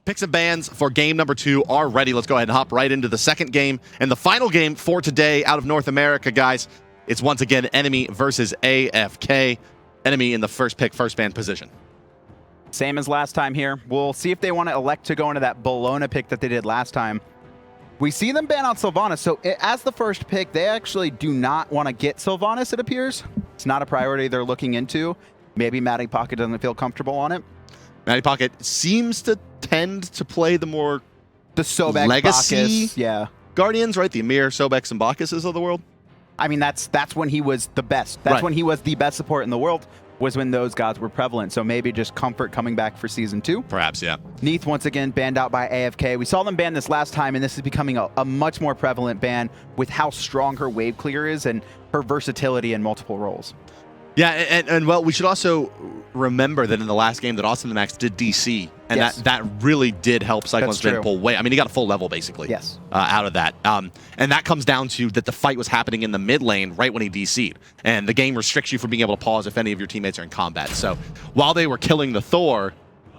Picks and bans for game number 2 are ready. Let's go ahead and hop right into the second game and the final game for today out of North America, guys. It's once again Enemy versus AFK. Enemy in the first pick, first ban position. Same as last time here. We'll see if they want to elect to go into that Bologna pick that they did last time. We see them ban out Sylvanas, so as the first pick, they actually do not want to get Sylvanas, it appears. It's not a priority they're looking into. Maybe Matty Pocket doesn't feel comfortable on it. Matty Pocket seems to tend to play the more Sobek, legacy Bacchus, Guardians, right? The Amir, Sobeks, and Bacchuses of the world. I mean, that's when he was the best. That's when he was the best support in the world, was when those gods were prevalent. So maybe just comfort coming back for Season 2. Perhaps, yeah. Neith, once again, banned out by AFK. We saw them ban this last time, and this is becoming a much more prevalent ban with how strong her wave clear is and her versatility in multiple roles. Yeah, and well, we should also remember that in the last game that Austin the Max did DC, and that really did help Cyclone Spin pull away. I mean, he got a full level, basically, out of that. And that comes down to that the fight was happening in the mid lane right when he DC'd. And the game restricts you from being able to pause if any of your teammates are in combat. So while they were killing the Thor,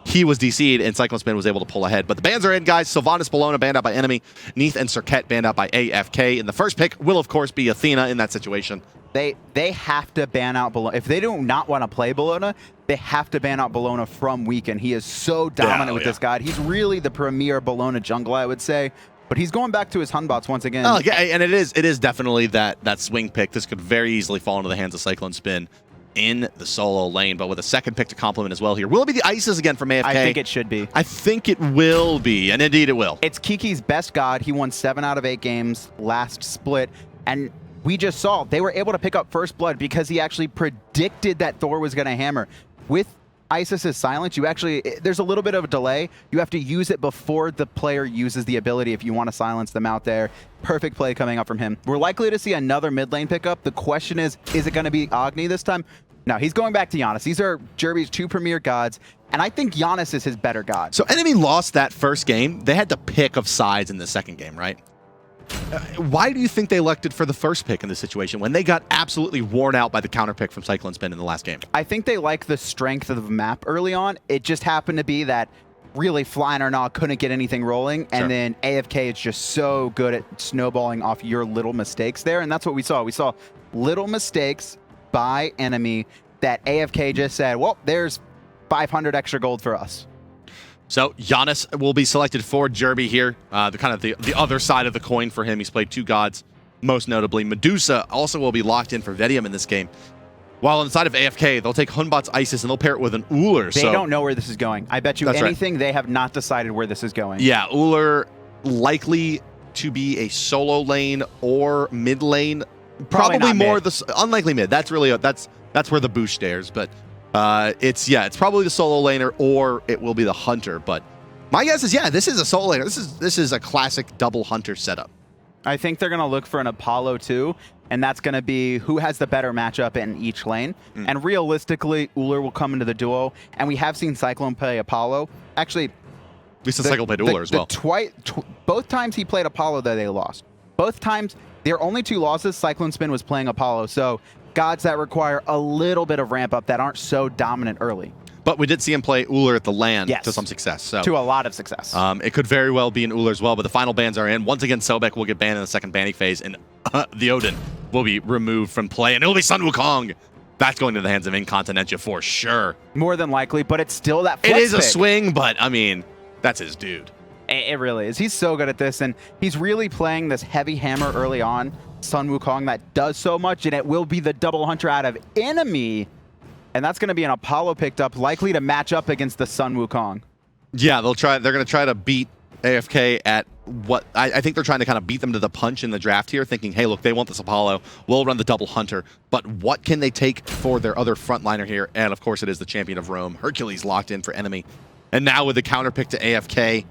he was DC'd, and Cyclone Spin was able to pull ahead. But the bans are in, guys. Sylvanas Bologna banned out by Enemy. Neith and Serket banned out by AFK. And the first pick will, of course, be Athena in that situation. They have to ban out Bologna. If they do not want to play Bologna, they have to ban out Bologna from Weekend. He is so dominant with this god. He's really the premier Bologna jungler, I would say. But he's going back to his Hunbots once again. Oh, yeah, and it is definitely that swing pick. This could very easily fall into the hands of Cyclone Spin in the solo lane, but with a second pick to complement as well here. Will it be the Isis again from AFK? I think it should be. I think it will be, and indeed it will. It's Kiki's best god. He won 7 out of 8 games last split, and we just saw they were able to pick up first blood because he actually predicted that Thor was going to hammer. With Isis's silence, there's a little bit of a delay. You have to use it before the player uses the ability if you want to silence them out there. Perfect play coming up from him. We're likely to see another mid lane pickup. The question is it going to be Agni this time? No, he's going back to Janus. These are Jerby's 2 premier gods, and I think Janus is his better god. So Enemy lost that first game. They had to pick of sides in the second game, right? Why do you think they elected for the first pick in this situation when they got absolutely worn out by the counter pick from Cyclone Spin in the last game? I think they like the strength of the map early on. It just happened to be that really Flying or Not couldn't get anything rolling, and then AFK is just so good at snowballing off your little mistakes there, and that's what we saw. We saw little mistakes by Enemy that AFK just said, well, there's 500 extra gold for us. So Janus will be selected for Jerby here, the other side of the coin for him. He's played 2 gods, most notably. Medusa also will be locked in for Vedium in this game. While on the side of AFK, they'll take Hunbot's Isis and they'll pair it with an Ullr. They don't know where this is going. I bet you anything, they have not decided where this is going. Yeah, Ullr likely to be a solo lane or mid lane. Probably more the unlikely mid. That's really that's where the boost stares, but it's probably the solo laner or it will be the hunter. But my guess is this is a solo laner. This is a classic double hunter setup. I think they're gonna look for an Apollo too, and that's gonna be who has the better matchup in each lane. And realistically, Ullr will come into the duo, and we have seen Cyclone play Apollo. Actually, at least Cyclone played Ullr as well. Both times he played Apollo that they lost. Both times, their only 2 losses, Cyclone Spin was playing Apollo. So gods that require a little bit of ramp up that aren't so dominant early. But we did see him play Ullr at the LAN to some success. So to a lot of success. It could very well be an Ullr as well, but the final bans are in. Once again, Sobek will get banned in the second banning phase, and the Odin will be removed from play, and it'll be Sun Wukong. That's going to the hands of Incontinentia for sure. More than likely, but it's still that flex It is pick. A swing, but I mean, that's his dude. It really is. He's so good at this, and he's really playing this heavy hammer early on. Sun Wukong that does so much, and it will be the double hunter out of Enemy. And that's going to be an Apollo picked up, likely to match up against the Sun Wukong. Yeah, they're going to try to beat AFK at what I think they're trying to kind of beat them to the punch in the draft here, thinking, hey, look, they want this Apollo. We'll run the double hunter. But what can they take for their other frontliner here? And of course, it is the champion of Rome, Hercules, locked in for Enemy. And now with the counter pick to AFK,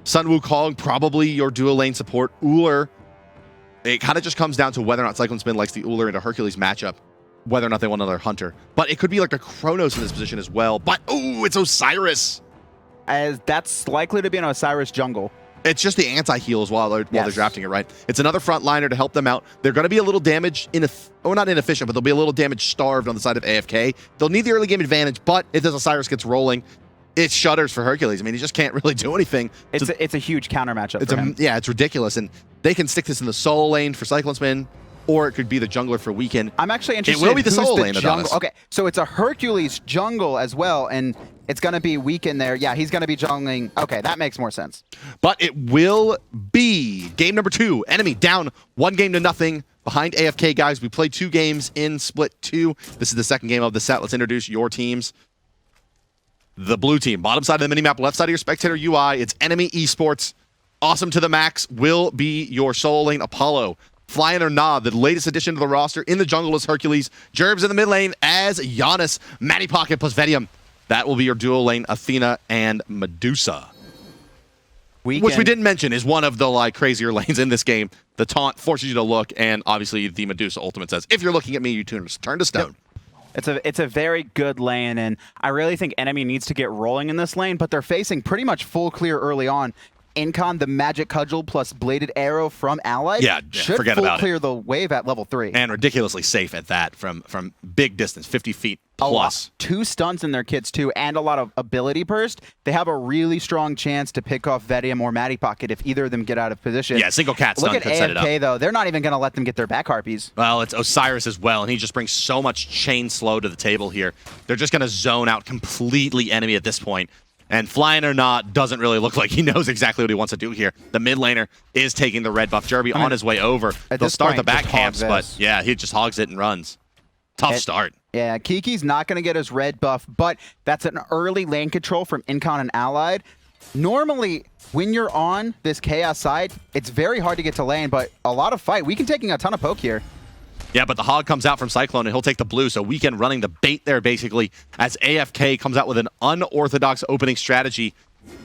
Sun Wukong, probably your dual lane support. Ullr, it kind of just comes down to whether or not Cyclone Spin likes the Ullr into Hercules matchup, whether or not they want another hunter. But it could be like a Chronos in this position as well. But, oh, it's Osiris. As that's likely to be an Osiris jungle. It's just the anti-heals while they're drafting it, right? It's another frontliner to help them out. They're going to be a little damaged, not inefficient, but they'll be a little damage starved on the side of AFK. They'll need the early game advantage, but if this Osiris gets rolling, it's shutters for Hercules. I mean, he just can't really do anything. It's a huge counter matchup for him. Yeah, it's ridiculous. And they can stick this in the solo lane for Cyclone Spin, or it could be the jungler for Weekend. I'm actually interested. It will be the who's solo lane, jungle. Okay, so it's a Hercules jungle as well, and it's going to be Weekend there. Yeah, he's going to be jungling. Okay, that makes more sense. But it will be game number 2. Enemy down 1-0 behind AFK, guys. We played 2 games in split 2. This is the second game of the set. Let's introduce your teams. The blue team, bottom side of the minimap, left side of your spectator UI. It's Enemy Esports. Awesome to the max will be your solo lane Apollo. Flying or Nah, the latest addition to the roster. In the jungle is Hercules. Jerbs in the mid lane as Janus. Matty Pocket plus Vedium. That will be your duo lane Athena and Medusa. Which we didn't mention is one of the crazier lanes in this game. The taunt forces you to look, and obviously the Medusa ultimate says, if you're looking at me, you turn to stone. Yep. It's a very good lane, and I really think Enemy needs to get rolling in this lane, but they're facing pretty much full clear early on. Incon, the Magic Cudgel plus Bladed Arrow from Allied should forget full about clear the wave at level 3. And ridiculously safe at that from big distance, 50 feet plus. 2 stunts in their kits too, and a lot of ability burst. They have a really strong chance to pick off Vedium or Matty Pocket if either of them get out of position. Yeah, single cat stun Look at could set it up. AFK though, they're not even going to let them get their back harpies. Well, it's Osiris as well, and he just brings so much chain slow to the table here. They're just going to zone out completely Enemy at this point. And Flying or Not doesn't really look like he knows exactly what he wants to do here. The mid laner is taking the red buff. Jerby on his way over. They'll start the back camps, but yeah, he just hogs it and runs. Tough start. Yeah, Kiki's not going to get his red buff, but that's an early lane control from Incon and Allied. Normally, when you're on this Chaos side, it's very hard to get to lane, but a lot of fight. We can taking a ton of poke here. Yeah, but the hog comes out from Cyclone, and he'll take the blue, so Weekend running the bait there, basically, as AFK comes out with an unorthodox opening strategy.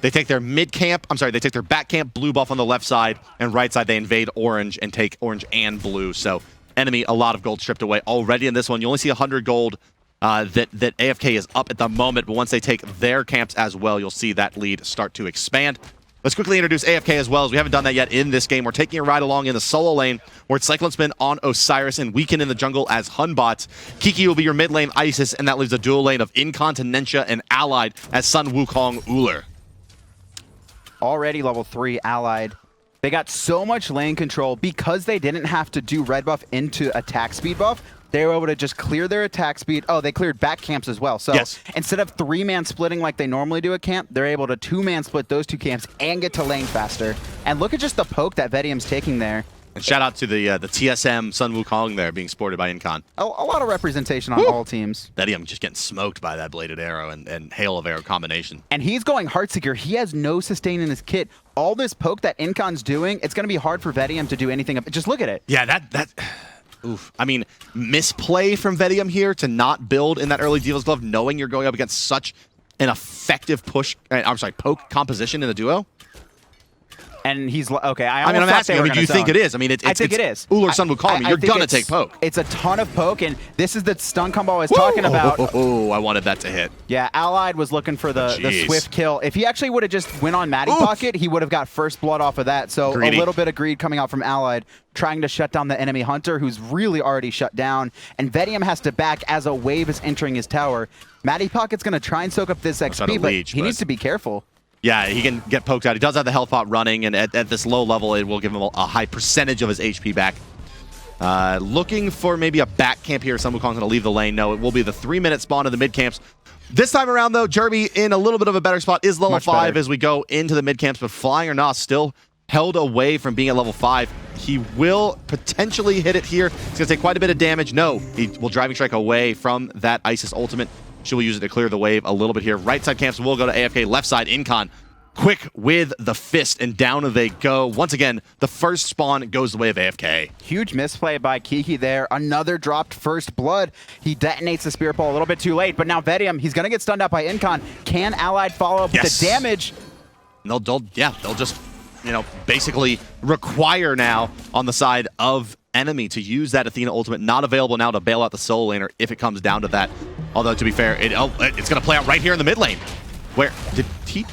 They take their they take their back camp blue buff on the left side, and right side they invade orange and take orange and blue. So Enemy, a lot of gold stripped away already in this one. You only see 100 gold that AFK is up at the moment, but once they take their camps as well, you'll see that lead start to expand. Let's quickly introduce AFK as well, as we haven't done that yet in this game. We're taking a ride along in the solo lane, where it's Cyclone Spin on Osiris and Weekend in the jungle as Hunbots. Kiki will be your mid lane Isis, and that leaves a dual lane of Incontinentia and Allied as Sun Wukong Ullr. Already level 3 Allied. They got so much lane control because they didn't have to do red buff into attack speed buff. They were able to just clear their attack speed. Oh, they cleared back camps as well. So instead of 3-man splitting like they normally do at camp, they're able to 2-man split those 2 camps and get to lane faster. And look at just the poke that Vedium's taking there. And shout out to the TSM Sun Wukong there being sported by Incon. A lot of representation on all teams. Vedium just getting smoked by that Bladed Arrow and Hail of Arrow combination. And he's going Heartseeker. He has no sustain in his kit. All this poke that Incon's doing, it's going to be hard for Vedium to do anything. Just look at it. Yeah, that oof. I mean, misplay from Vedium here to not build in that early Devil's Glove, knowing you're going up against such an effective poke composition in the duo. And he's okay. I'm asking, do you think it is? I mean, I think it is. Ullr Sun Wukong, you're gonna take poke. It's a ton of poke, and this is the stun combo I was talking about. Oh, I wanted that to hit. Yeah, Allied was looking for the swift kill. If he actually would have just went on Matty Pocket, he would have got first blood off of that. So a little bit of greed coming out from Allied, trying to shut down the enemy hunter, who's really already shut down. And Vedium has to back as a wave is entering his tower. Matty Pocket's gonna try and soak up this XP, but he needs to be careful. Yeah, he can get poked out. He does have the health pot running, and at this low level, it will give him a high percentage of his HP back. Looking for maybe a back camp here. Sun Wukong's going to leave the lane. No, it will be the 3-minute spawn in the mid camps. This time around, though, Jerby in a little bit of a better spot, is level 5 as we go into the mid camps, but Flying or Not still held away from being at level 5. He will potentially hit it here. It's going to take quite a bit of damage. No, he will Driving Strike away from that Isis ultimate. She will use it to clear the wave a little bit here. Right side camps will go to AFK. Left side, Incon. Quick with the fist, and down they go. Once again, the first spawn goes the way of AFK. Huge misplay by Kiki there. Another dropped first blood. He detonates the Spirit Ball a little bit too late, but now Vedium, he's going to get stunned out by Incon. Can Allied follow up with the damage? They'll just, basically require now on the side of Enemy to use that Athena ultimate. Not available now to bail out the solo laner if it comes down to that. Although, to be fair, it's going to play out right here in the mid lane. Where did he?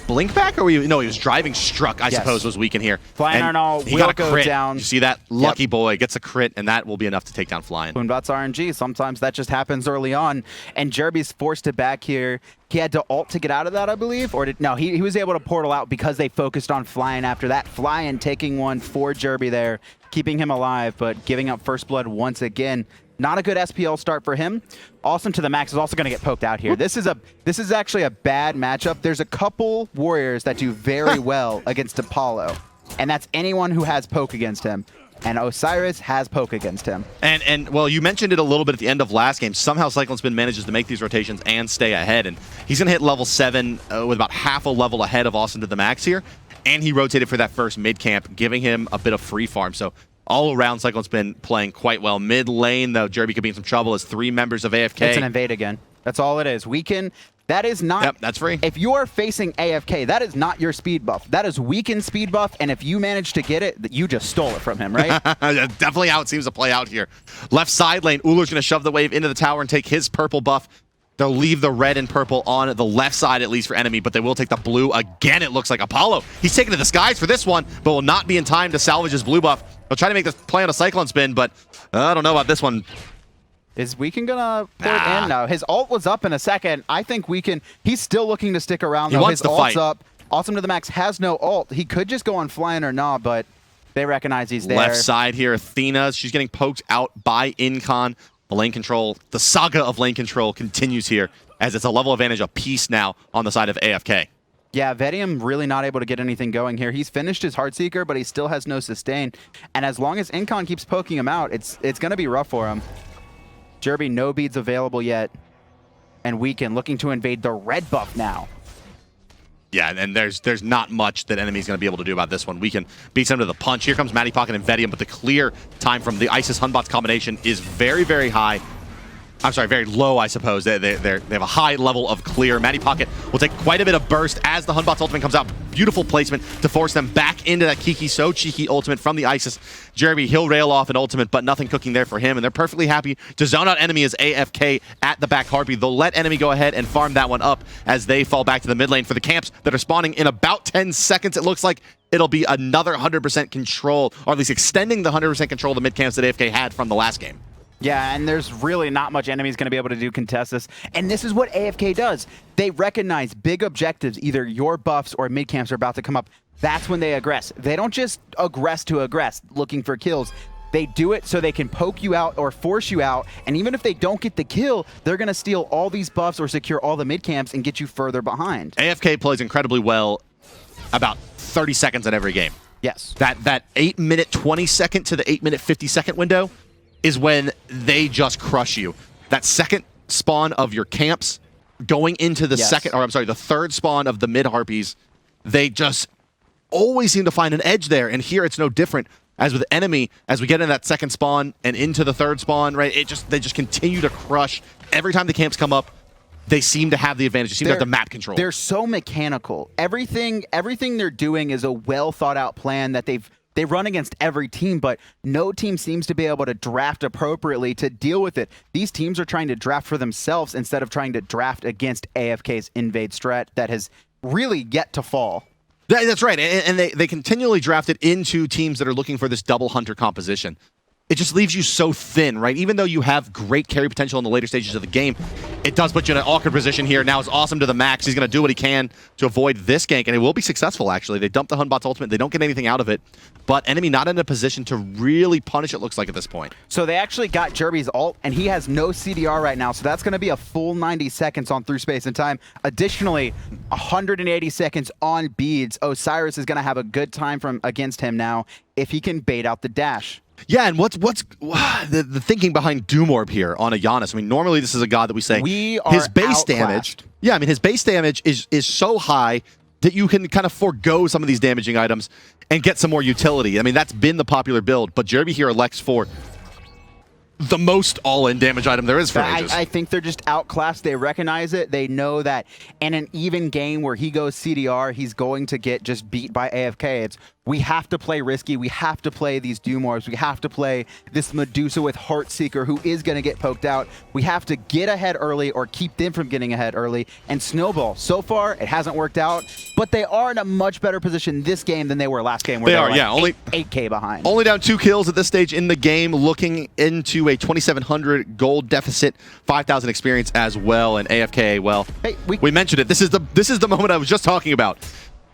blink back, or no, he was driving struck, I suppose, was weakened here. Flying and Arnold he will got a go crit. down. You see that? Lucky boy gets a crit, and that will be enough to take down Flying. Batz RNG, sometimes that just happens early on, and Jerby's forced it back here. He had to ult to get out of that, I believe, or no, he was able to portal out because they focused on Flying after that. Flying taking one for Jerby there, keeping him alive, but giving up first blood once again. Not a good SPL start for him. Awesome to the Max is also going to get poked out here. This is actually a bad matchup. There's a couple warriors that do very well against Apollo, and that's anyone who has poke against him. And Osiris has poke against him. And well, you mentioned it a little bit at the end of last game. Somehow Cyclone Spin manages to make these rotations and stay ahead. And he's going to hit level 7 with about half a level ahead of Awesome to the Max here. And he rotated for that first mid camp, giving him a bit of free farm. So all around, Cyclone Spin playing quite well. Mid lane, though, Jerby could be in some trouble as 3 members of AFK. It's an invade again. That's all it is. Weaken. That is not... Yep, that's free. If you are facing AFK, that is not your speed buff. That is weakened speed buff, and if you manage to get it, you just stole it from him, right? Definitely how it seems to play out here. Left side lane, Ullr's going to shove the wave into the tower and take his purple buff. They'll leave the red and purple on the left side, at least for enemy, but they will take the blue. Again, it looks like Apollo. He's taken to the skies for this one, but will not be in time to salvage his blue buff. He'll try to make this play on a Cyclone Spin, but I don't know about this one. Is Weekend gonna put it in? No, his ult was up in a second. I think Weekend, he's still looking to stick around, though. He wants his to ult's fight. up. Awesome to the Max has no ult. He could just go on Flying or not, but they recognize he's there. Left side here, Athena. She's getting poked out by Incon. The lane control, the saga of lane control continues here, as it's a level advantage apiece now on the side of AFK. Yeah, Vedium really not able to get anything going here. He's finished his Heartseeker, but he still has no sustain. And as long as Incon keeps poking him out, it's going to be rough for him. Jerby, no beads available yet. And Weekend looking to invade the red buff now. Yeah, and there's not much that enemy's going to be able to do about this one. Weekend beats him to the punch. Here comes Matty Pocket and Vedium, but the clear time from the Isis Hunbots combination is very, very high. I'm sorry, very low, I suppose. They have a high level of clear. Matty Pocket will take quite a bit of burst as the Hunbots ultimate comes out. Beautiful placement to force them back into that Kiki So Cheeky ultimate from the Isis. Jerby, he'll rail off an ultimate, but nothing cooking there for him, and they're perfectly happy to zone out enemy as AFK at the back Harpy. They'll let enemy go ahead and farm that one up as they fall back to the mid lane for the camps that are spawning in about 10 seconds. It looks like it'll be another 100% control, or at least extending the 100% control of the mid camps that AFK had from the last game. Yeah, and there's really not much enemies going to be able to do contest this. And this is what AFK does. They recognize big objectives, either your buffs or mid camps are about to come up. That's when they aggress. They don't just aggress to aggress, looking for kills. They do it so they can poke you out or force you out. And even if they don't get the kill, they're going to steal all these buffs or secure all the mid camps and get you further behind. AFK plays incredibly well about 30 seconds in every game. Yes. That 8-minute 20-second to the 8-minute 50-second window is when they just crush you. That second spawn of your camps going into the the third spawn of the mid Harpies, they just always seem to find an edge there. And here it's no different. As with enemy, as we get in that second spawn and into the third spawn, right? They just continue to crush. Every time the camps come up, they seem to have the advantage. They seem to have the map control. They're so mechanical. Everything they're doing is a well thought out plan that they run against every team, but no team seems to be able to draft appropriately to deal with it. These teams are trying to draft for themselves instead of trying to draft against AFK's invade strat that has really yet to fall. That's right, and they continually draft it into teams that are looking for this double hunter composition. It just leaves you so thin, right? Even though you have great carry potential in the later stages of the game, it does put you in an awkward position here. Now it's Awesome to the Max. He's going to do what he can to avoid this gank, and it will be successful, actually. They dump the Hunbot's ultimate. They don't get anything out of it, but enemy not in a position to really punish, it looks like, at this point. So they actually got Jerby's ult, and he has no CDR right now, so that's going to be a full 90 seconds on through space and time. Additionally, 180 seconds on beads. Osiris is going to have a good time against him now if he can bait out the dash. Yeah, and what's the thinking behind Doom Orb here on a Janus? I mean, normally this is a god that we say his base damage. Yeah, I mean, his base damage is so high that you can kind of forego some of these damaging items and get some more utility. I mean, that's been the popular build, but Jerby here elects for the most all-in damage item there is for mages. I think they're just outclassed. They recognize it. They know that in an even game where he goes CDR, he's going to get just beat by AFK. It's we have to play risky. We have to play these Doomors. We have to play this Medusa with Heartseeker, who is going to get poked out. We have to get ahead early or keep them from getting ahead early and snowball. So far, it hasn't worked out, but they are in a much better position this game than they were last game, where they are, like only 8K behind. Only down 2 kills at this stage in the game, looking into a 2,700 gold deficit, 5,000 experience as well, and AFK, well, hey, we mentioned it. This is the moment I was just talking about.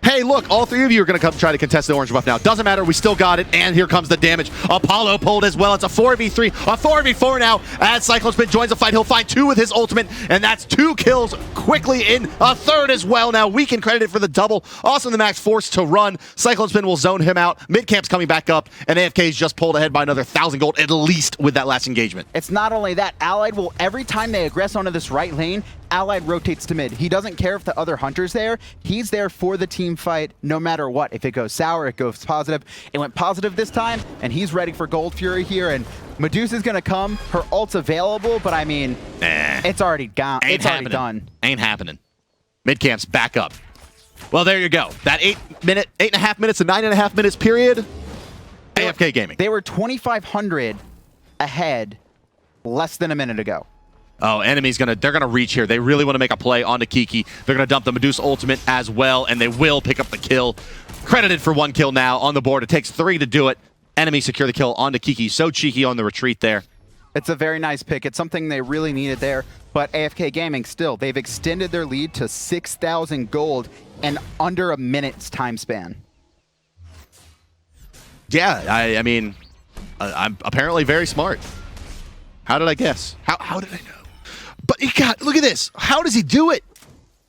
Hey, look, all 3 of you are going to come try to contest the orange buff now. Doesn't matter, we still got it, and here comes the damage. Apollo pulled as well. It's a 4v3, a 4v4 now, as Cyclone Spin joins the fight. He'll find 2 with his ultimate, and that's 2 kills quickly in a third as well. Now, we can credit it for the double. Also, the Max forced to run. Cyclone Spin will zone him out. Mid-camp's coming back up, and AFK's just pulled ahead by another 1,000 gold, at least with that last engagement. It's not only that, Allied will, every time they aggress onto this right lane, Allied rotates to mid. He doesn't care if the other hunter's there. He's there for the team fight no matter what. If it goes sour, it goes positive. It went positive this time, and he's ready for Gold Fury here, and Medusa's gonna come. Her ult's available, but I mean, it's already gone. It's already done. Ain't happening. Mid-camp's back up. Well, there you go. That 8.5 minutes to 9.5 minutes period, AFK Gaming. They were 2,500 ahead less than a minute ago. Oh, enemy's they're gonna reach here. They really want to make a play onto Kiki. They're gonna dump the Medusa ultimate as well, and they will pick up the kill. Credited for 1 kill now on the board. It takes 3 to do it. Enemy secure the kill onto Kiki. So cheeky on the retreat there. It's a very nice pick. It's something they really needed there. But AFK Gaming still, they've extended their lead to 6,000 gold in under a minute's time span. Yeah, I mean, I'm apparently very smart. How did I guess? How did I know? But he got, look at this. How does he do it?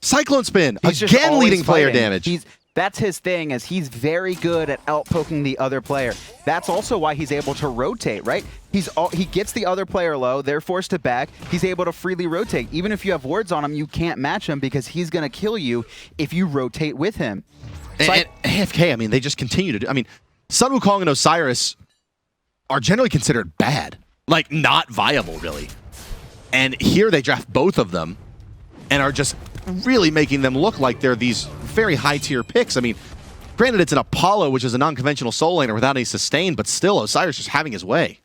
Cyclone Spin, again leading player damage. That's his thing, is he's very good at outpoking the other player. That's also why he's able to rotate, right? He gets the other player low, they're forced to back, he's able to freely rotate. Even if you have wards on him, you can't match him because he's going to kill you if you rotate with him. And AFK, I mean, they just continue to do, I mean, Sun Wukong and Osiris are generally considered bad. Like, not viable, really. And here they draft both of them and are just really making them look like they're these very high-tier picks. I mean, granted, it's an Apollo, which is a non-conventional soul laner without any sustain, but still, Osiris just having his way.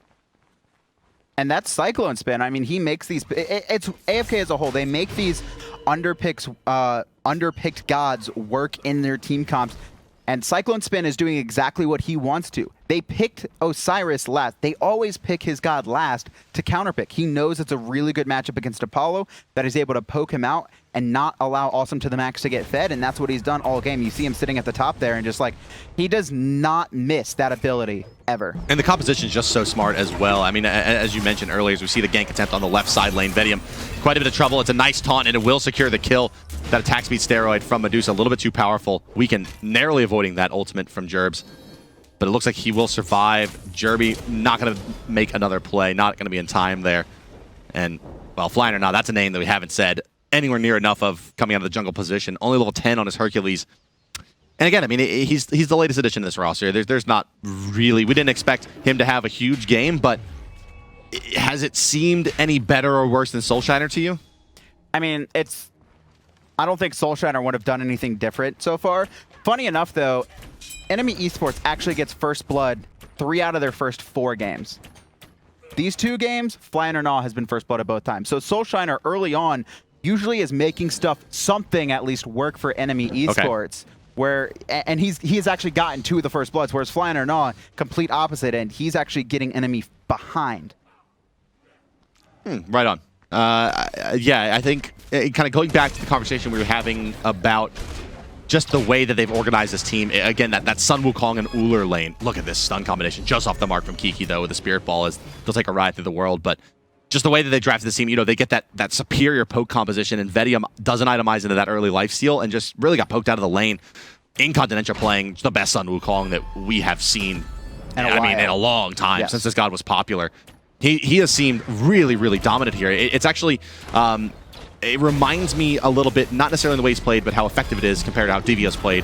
And that's Cyclone Spin. I mean, he makes these... It's AFK as a whole. They make these underpicked gods work in their team comps. And Cyclone Spin is doing exactly what he wants to. They picked Osiris last. They always pick his god last to counterpick. He knows it's a really good matchup against Apollo that is able to poke him out and not allow Awesome to the Max to get fed, and that's what he's done all game. You see him sitting at the top there and just like, he does not miss that ability ever. And the composition is just so smart as well. I mean, as you mentioned earlier, as we see the gank attempt on the left side lane, Vedium, quite a bit of trouble. It's a nice taunt, and it will secure the kill. That attack speed steroid from Medusa, a little bit too powerful. Weaken, narrowly avoiding that ultimate from Jerbs. But it looks like he will survive. Jerby not going to make another play, not going to be in time there. And, well, flying or not, that's a name that we haven't said anywhere near enough of coming out of the jungle position. Only level 10 on his Hercules. And again, I mean, he's the latest addition to this roster. There's not really... We didn't expect him to have a huge game, but has it seemed any better or worse than Soulshiner to you? I mean, it's... I don't think Soulshiner would have done anything different so far. Funny enough, though, Enemy Esports actually gets first blood 3 out of their first 4 games. These 2 games, Flying or Not has been first blood at both times. So Soulshiner early on usually is making something at least work for Enemy Esports. Okay. And he's actually gotten 2 of the first bloods, whereas Flying or Not, complete opposite end. He's actually getting Enemy behind. Right on. Yeah, I think kind of going back to the conversation we were having about just the way that they've organized this team. Again, that Sun Wukong and Ullr lane. Look at this stun combination. Just off the mark from Kiki, though, with the Spirit Ball. They'll take a ride through the world. But just the way that they drafted this team, you know, they get that superior poke composition, and Vedium doesn't itemize into that early lifesteal and just really got poked out of the lane. Incontinentia playing the best Sun Wukong that we have seen, in a long time, since this god was popular. He has seemed really, really dominant here. It's actually... it reminds me a little bit, not necessarily in the way he's played, but how effective it is compared to how Divio's played.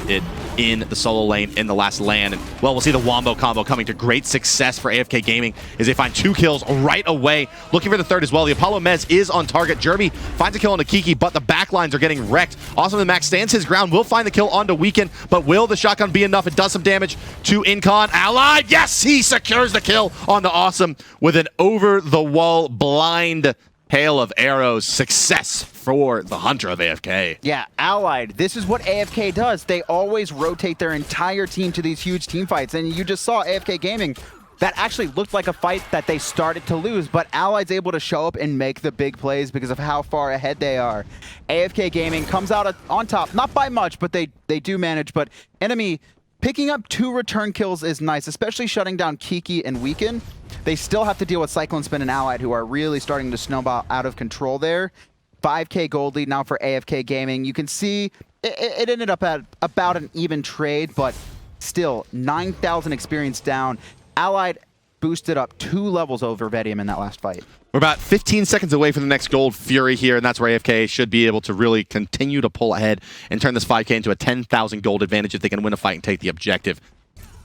in the solo lane in the last land. And, well, we'll see the Wombo combo coming to great success for AFK Gaming as they find 2 kills right away. Looking for the third as well. The Apollo Mez is on target. Jerby finds a kill onto Kiki, but the backlines are getting wrecked. Awesome the Max stands his ground, will find the kill onto Weekend, but will the shotgun be enough? It does some damage to Incon. Allied, yes, he secures the kill on the Awesome with an over-the-wall blind hail of arrows. Success for the Hunter of AFK. Yeah, Allied. This is what AFK does. They always rotate their entire team to these huge team fights. And you just saw AFK Gaming. That actually looked like a fight that they started to lose, but Allied's able to show up and make the big plays because of how far ahead they are. AFK Gaming comes out on top, not by much, but they do manage. But Enemy picking up 2 return kills is nice, especially shutting down Kiki and Weekend. They still have to deal with Cyclone Spin and Allied, who are really starting to snowball out of control there. 5K gold lead now for AFK Gaming. You can see it ended up at about an even trade, but still 9,000 experience down. Allied boosted up 2 levels over Vedium in that last fight. We're about 15 seconds away from the next Gold Fury here, and that's where AFK should be able to really continue to pull ahead and turn this 5K into a 10,000 gold advantage if they can win a fight and take the objective.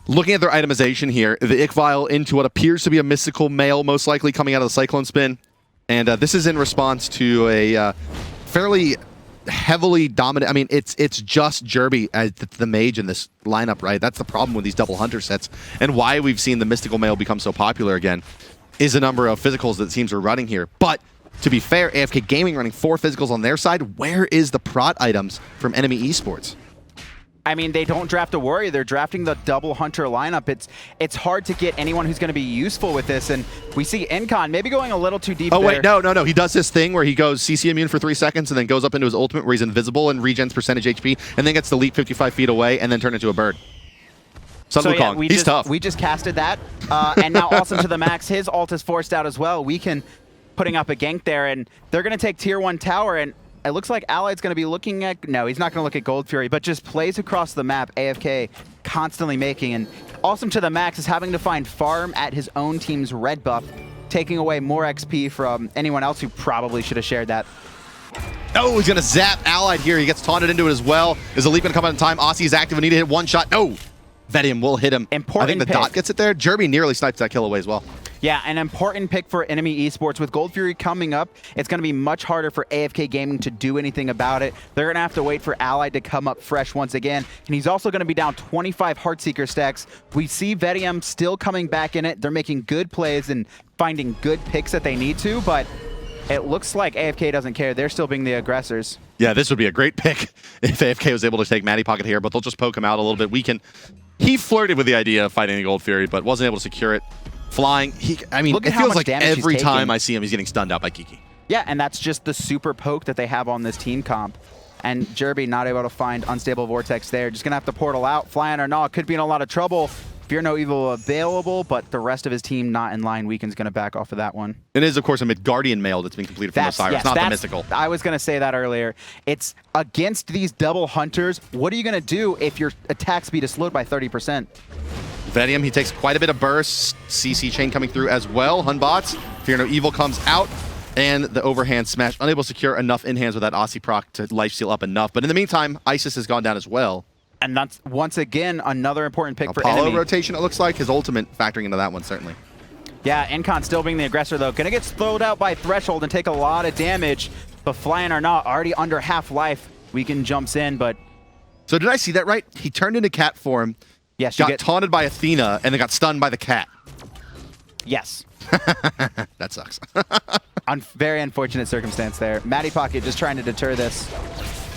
Looking at their itemization here, the Ick Vial into what appears to be a mystical male, most likely coming out of the Cyclone Spin. And this is in response to a fairly heavily dominant. I mean, it's just Jerby as the mage in this lineup, right? That's the problem with these double hunter sets, and why we've seen the mystical male become so popular again is a number of physicals that teams are running here. But to be fair, AFK Gaming running 4 physicals on their side. Where is the prot items from Enemy Esports? I mean, they don't draft a warrior. They're drafting the double hunter lineup. It's hard to get anyone who's going to be useful with this, and we see Incon maybe going a little too deep. Oh, wait, no. He does this thing where he goes CC immune for 3 seconds and then goes up into his ultimate where he's invisible and regens percentage HP, and then gets the leap 55 feet away and then turn into a bird. Wukong, he's tough. We just casted that, and now Awesome to the max. His ult is forced out as well. Weekend putting up a gank there, and they're going to take tier 1 tower, and it looks like Allied's going to be looking at... No, he's not going to look at Gold Fury, but just plays across the map, AFK constantly making. And Awesome to the max is having to find farm at his own team's red buff, taking away more XP from anyone else who probably should have shared that. Oh, he's going to zap Allied here. He gets taunted into it as well. Is the leap going to come out in time? Aussie is active and need to hit 1 shot. No! Vedium will hit him. Important I think the pick. dot gets it there. Jerby nearly snipes that kill away as well. Yeah, an important pick for Enemy Esports. With Gold Fury coming up, it's going to be much harder for AFK Gaming to do anything about it. They're going to have to wait for Allied to come up fresh once again. And he's also going to be down 25 Heartseeker stacks. We see Vedium still coming back in it. They're making good plays and finding good picks that they need to, but it looks like AFK doesn't care. They're still being the aggressors. Yeah, this would be a great pick if AFK was able to take Matty Pocket here, but they'll just poke him out a little bit. He flirted with the idea of fighting the Gold Fury, but wasn't able to secure it. Flying, it feels like every time I see him, he's getting stunned out by Kiki. Yeah, and that's just the super poke that they have on this team comp. And Jerby not able to find Unstable Vortex there. Just going to have to portal out. Flying or not, could be in a lot of trouble. Fear No Evil available, but the rest of his team not in line. Weekend's going to back off of that one. It is, of course, a Midgardian mail that's being completed from Osiris, yes, not the mystical. I was going to say that earlier. It's against these double hunters. What are you going to do if your attack speed is slowed by 30%? Vedium, he takes quite a bit of burst. CC chain coming through as well. Hunbots, Fear No Evil comes out, and the overhand smash. Unable to secure enough in-hands with that Aussie proc to lifesteal up enough. But in the meantime, Isis has gone down as well. And that's, once again, another important pick for Apollo Enemy. rotation, it looks like. His ultimate factoring into that one, certainly. Yeah, Incon still being the aggressor, though. Gonna get slowed out by Threshold and take a lot of damage. But Flying or not, already under half life. Weekend jumps in, but... So did I see that right? He turned into cat form, yes, got taunted by Athena, and then got stunned by the cat. Yes. That sucks. Very unfortunate circumstance there. Matty Pocket just trying to deter this.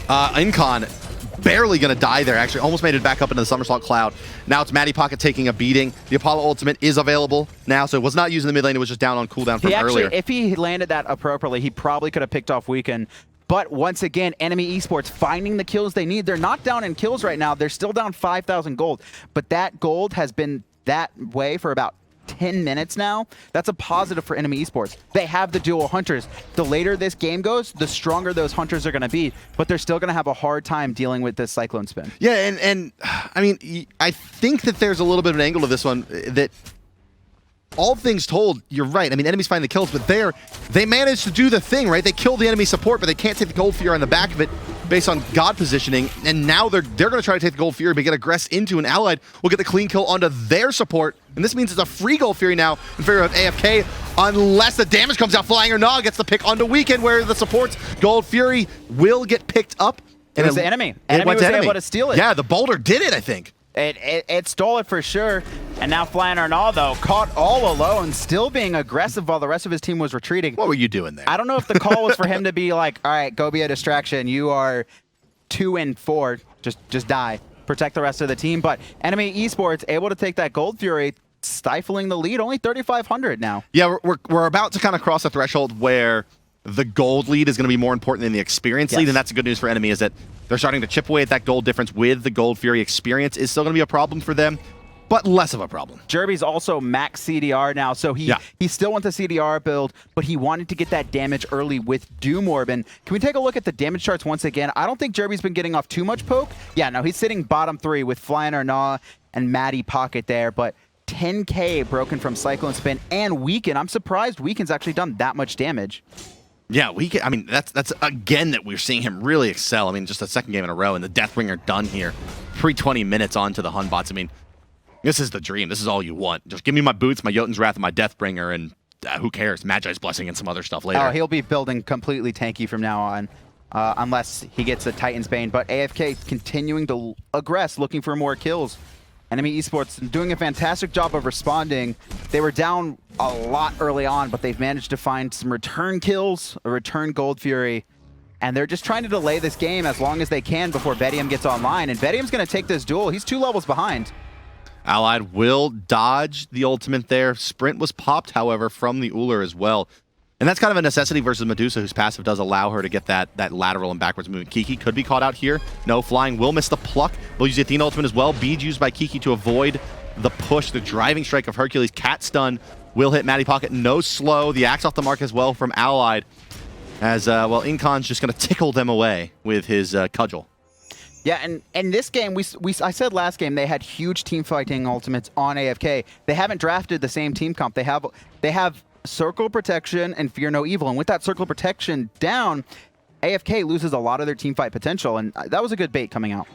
Incon barely going to die there, actually. Almost made it back up into the Somersault Cloud. Now it's Matty Pocket taking a beating. The Apollo ultimate is available now, so it was not using the mid lane. It was just down on cooldown from earlier. If he landed that appropriately, he probably could have picked off Weekend. But once again, Enemy Esports finding the kills they need. They're not down in kills right now. They're still down 5,000 gold. But that gold has been that way for about 10 minutes now. That's a positive for Enemy Esports. They have the dual hunters. The later this game goes, the stronger those hunters are going to be, but they're still going to have a hard time dealing with this Cyclone Spin. Yeah, and I mean, I think that there's a little bit of an angle to this one that, all things told, you're right. I mean, enemies find the kills, but they managed to do the thing, right? They kill the enemy support, but they can't take the Gold Fury on the back of it. based on God positioning, and now they're going to try to take the Gold Fury, but get aggressed into an Allied will get the clean kill onto their support, and this means it's a free Gold Fury now in favor of AFK, unless the damage comes out flying or not, gets the pick onto Weekend, where the support's Gold Fury will get picked up. It was the enemy. Enemy was able to steal it. Yeah, the Boulder did it, I think. It stole it for sure. And now Flying Arnaud, caught all alone, still being aggressive while the rest of his team was retreating. What were you doing there? I don't know if the call was for him to be like, all right, go be a distraction. You are 2 and 4. Just die. Protect the rest of the team. But enemy Esports able to take that Gold Fury, stifling the lead. Only 3,500 now. Yeah, we're about to kind of cross a threshold where the gold lead is going to be more important than the experience lead, and that's the good news for enemy, is that they're starting to chip away at that gold difference with the Gold Fury. Experience is still going to be a problem for them, but less of a problem. Jerby's also max CDR now, so he still wants the CDR build, but he wanted to get that damage early with Doom Orb. And can we take a look at the damage charts once again? I don't think Jerby's been getting off too much poke. Yeah, no, he's sitting bottom 3 with Flying Arnaud and Maddie Pocket there, but 10K broken from Cyclone Spin and Weekend. I'm surprised Weekend's actually done that much damage. Yeah, I mean, that's again that we're seeing him really excel. I mean, just a second game in a row, and the Deathbringer done here. Pre-20 minutes onto the Hun bots. I mean, this is the dream. This is all you want. Just give me my boots, my Jotun's Wrath, and my Deathbringer, and who cares? Magi's Blessing and some other stuff later. Oh, he'll be building completely tanky from now on, unless he gets the Titan's Bane. But AFK continuing to aggress, looking for more kills. Enemy Esports doing a fantastic job of responding. They were down a lot early on, but they've managed to find some return kills, a return Gold Fury, and they're just trying to delay this game as long as they can before Bedium gets online. And Bedium's going to take this duel. He's 2 levels behind. Allied will dodge the ultimate there. Sprint was popped, however, from the Ullr as well. And that's kind of a necessity versus Medusa, whose passive does allow her to get that lateral and backwards movement. Kiki could be caught out here. No, Flying will miss the pluck. We'll use the Athena ultimate as well. Bead used by Kiki to avoid the push. The driving strike of Hercules. Cat stun will hit Maddie Pocket. No slow. The axe off the mark as well from Allied. As, well, Incon's just going to tickle them away with his cudgel. Yeah, and in this game, I said last game they had huge team fighting ultimates on AFK. They haven't drafted the same team comp. They have Circle Protection and Fear No Evil, and with that Circle Protection down, AFK loses a lot of their team fight potential, and that was a good bait coming out.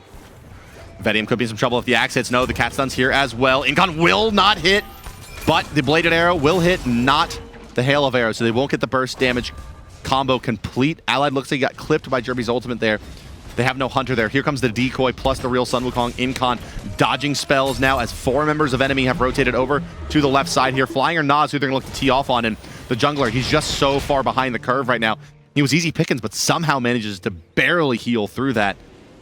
Vedium could be in some trouble if the axe hits. No, the cat stun's here as well. Incon will not hit, but the bladed arrow will hit, not the hail of arrows, so they won't get the burst damage combo complete. Allied looks like he got clipped by Jerby's ultimate there. They have no hunter there. Here comes the decoy plus the real Sun Wukong. Incon dodging spells now as 4 members of enemy have rotated over to the left side here. Flying Arnaud, who they're going to look to tee off on, and the jungler, he's just so far behind the curve right now. He was easy pickings, but somehow manages to barely heal through that,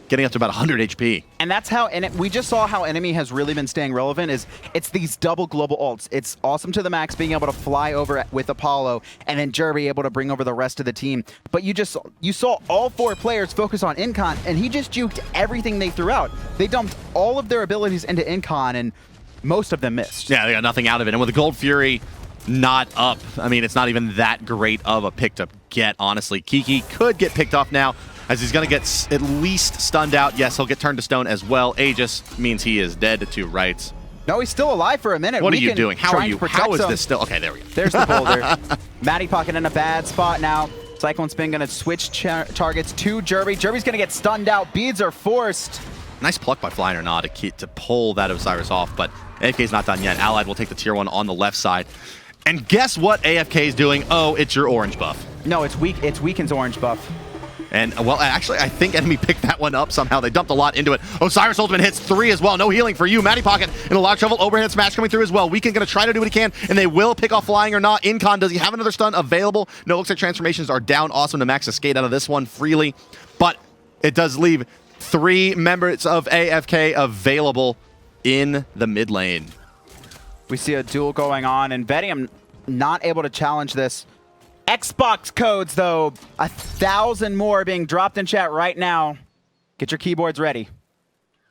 getting up to about 100 HP. And that's how, we just saw how enemy has really been staying relevant, it's these double global ults. It's awesome to the max being able to fly over with Apollo, and then Jerby able to bring over the rest of the team. But you saw all 4 players focus on Incon, and he just juked everything they threw out. They dumped all of their abilities into Incon, and most of them missed. Yeah, they got nothing out of it. And with the Gold Fury not up, I mean, it's not even that great of a pick to get, honestly. Kiki could get picked off now, as he's going to get at least stunned out. Yes, he'll get turned to stone as well. Aegis means he is dead to 2 rights. No, he's still alive for a minute. What are you doing? How are you? How is this still? Okay, there we go. There's the boulder. Maddie Pocket in a bad spot now. Cyclone Spin going to switch targets to Jerby. Jerby's going to get stunned out. Beads are forced. Nice pluck by Flying Arnaud to pull that Osiris off, but AFK's not done yet. Allied will take the tier 1 on the left side. And guess what AFK is doing? Oh, it's your orange buff. No, it's Weekend's orange buff. And, well, actually, I think enemy picked that one up somehow. They dumped a lot into it. Osiris ultimate hits 3 as well. No healing for you. Maddie Pocket in a lot of trouble. Overhead smash coming through as well. Weekend going to try to do what he can, and they will pick off Flying or not. Incon, does he have another stun available? No, looks like transformations are down. Awesome to max to skate out of this one freely. But it does leave 3 members of AFK available in the mid lane. We see a duel going on, and Bedium not able to challenge this. Xbox codes, though, 1,000 more being dropped in chat right now. Get your keyboards ready.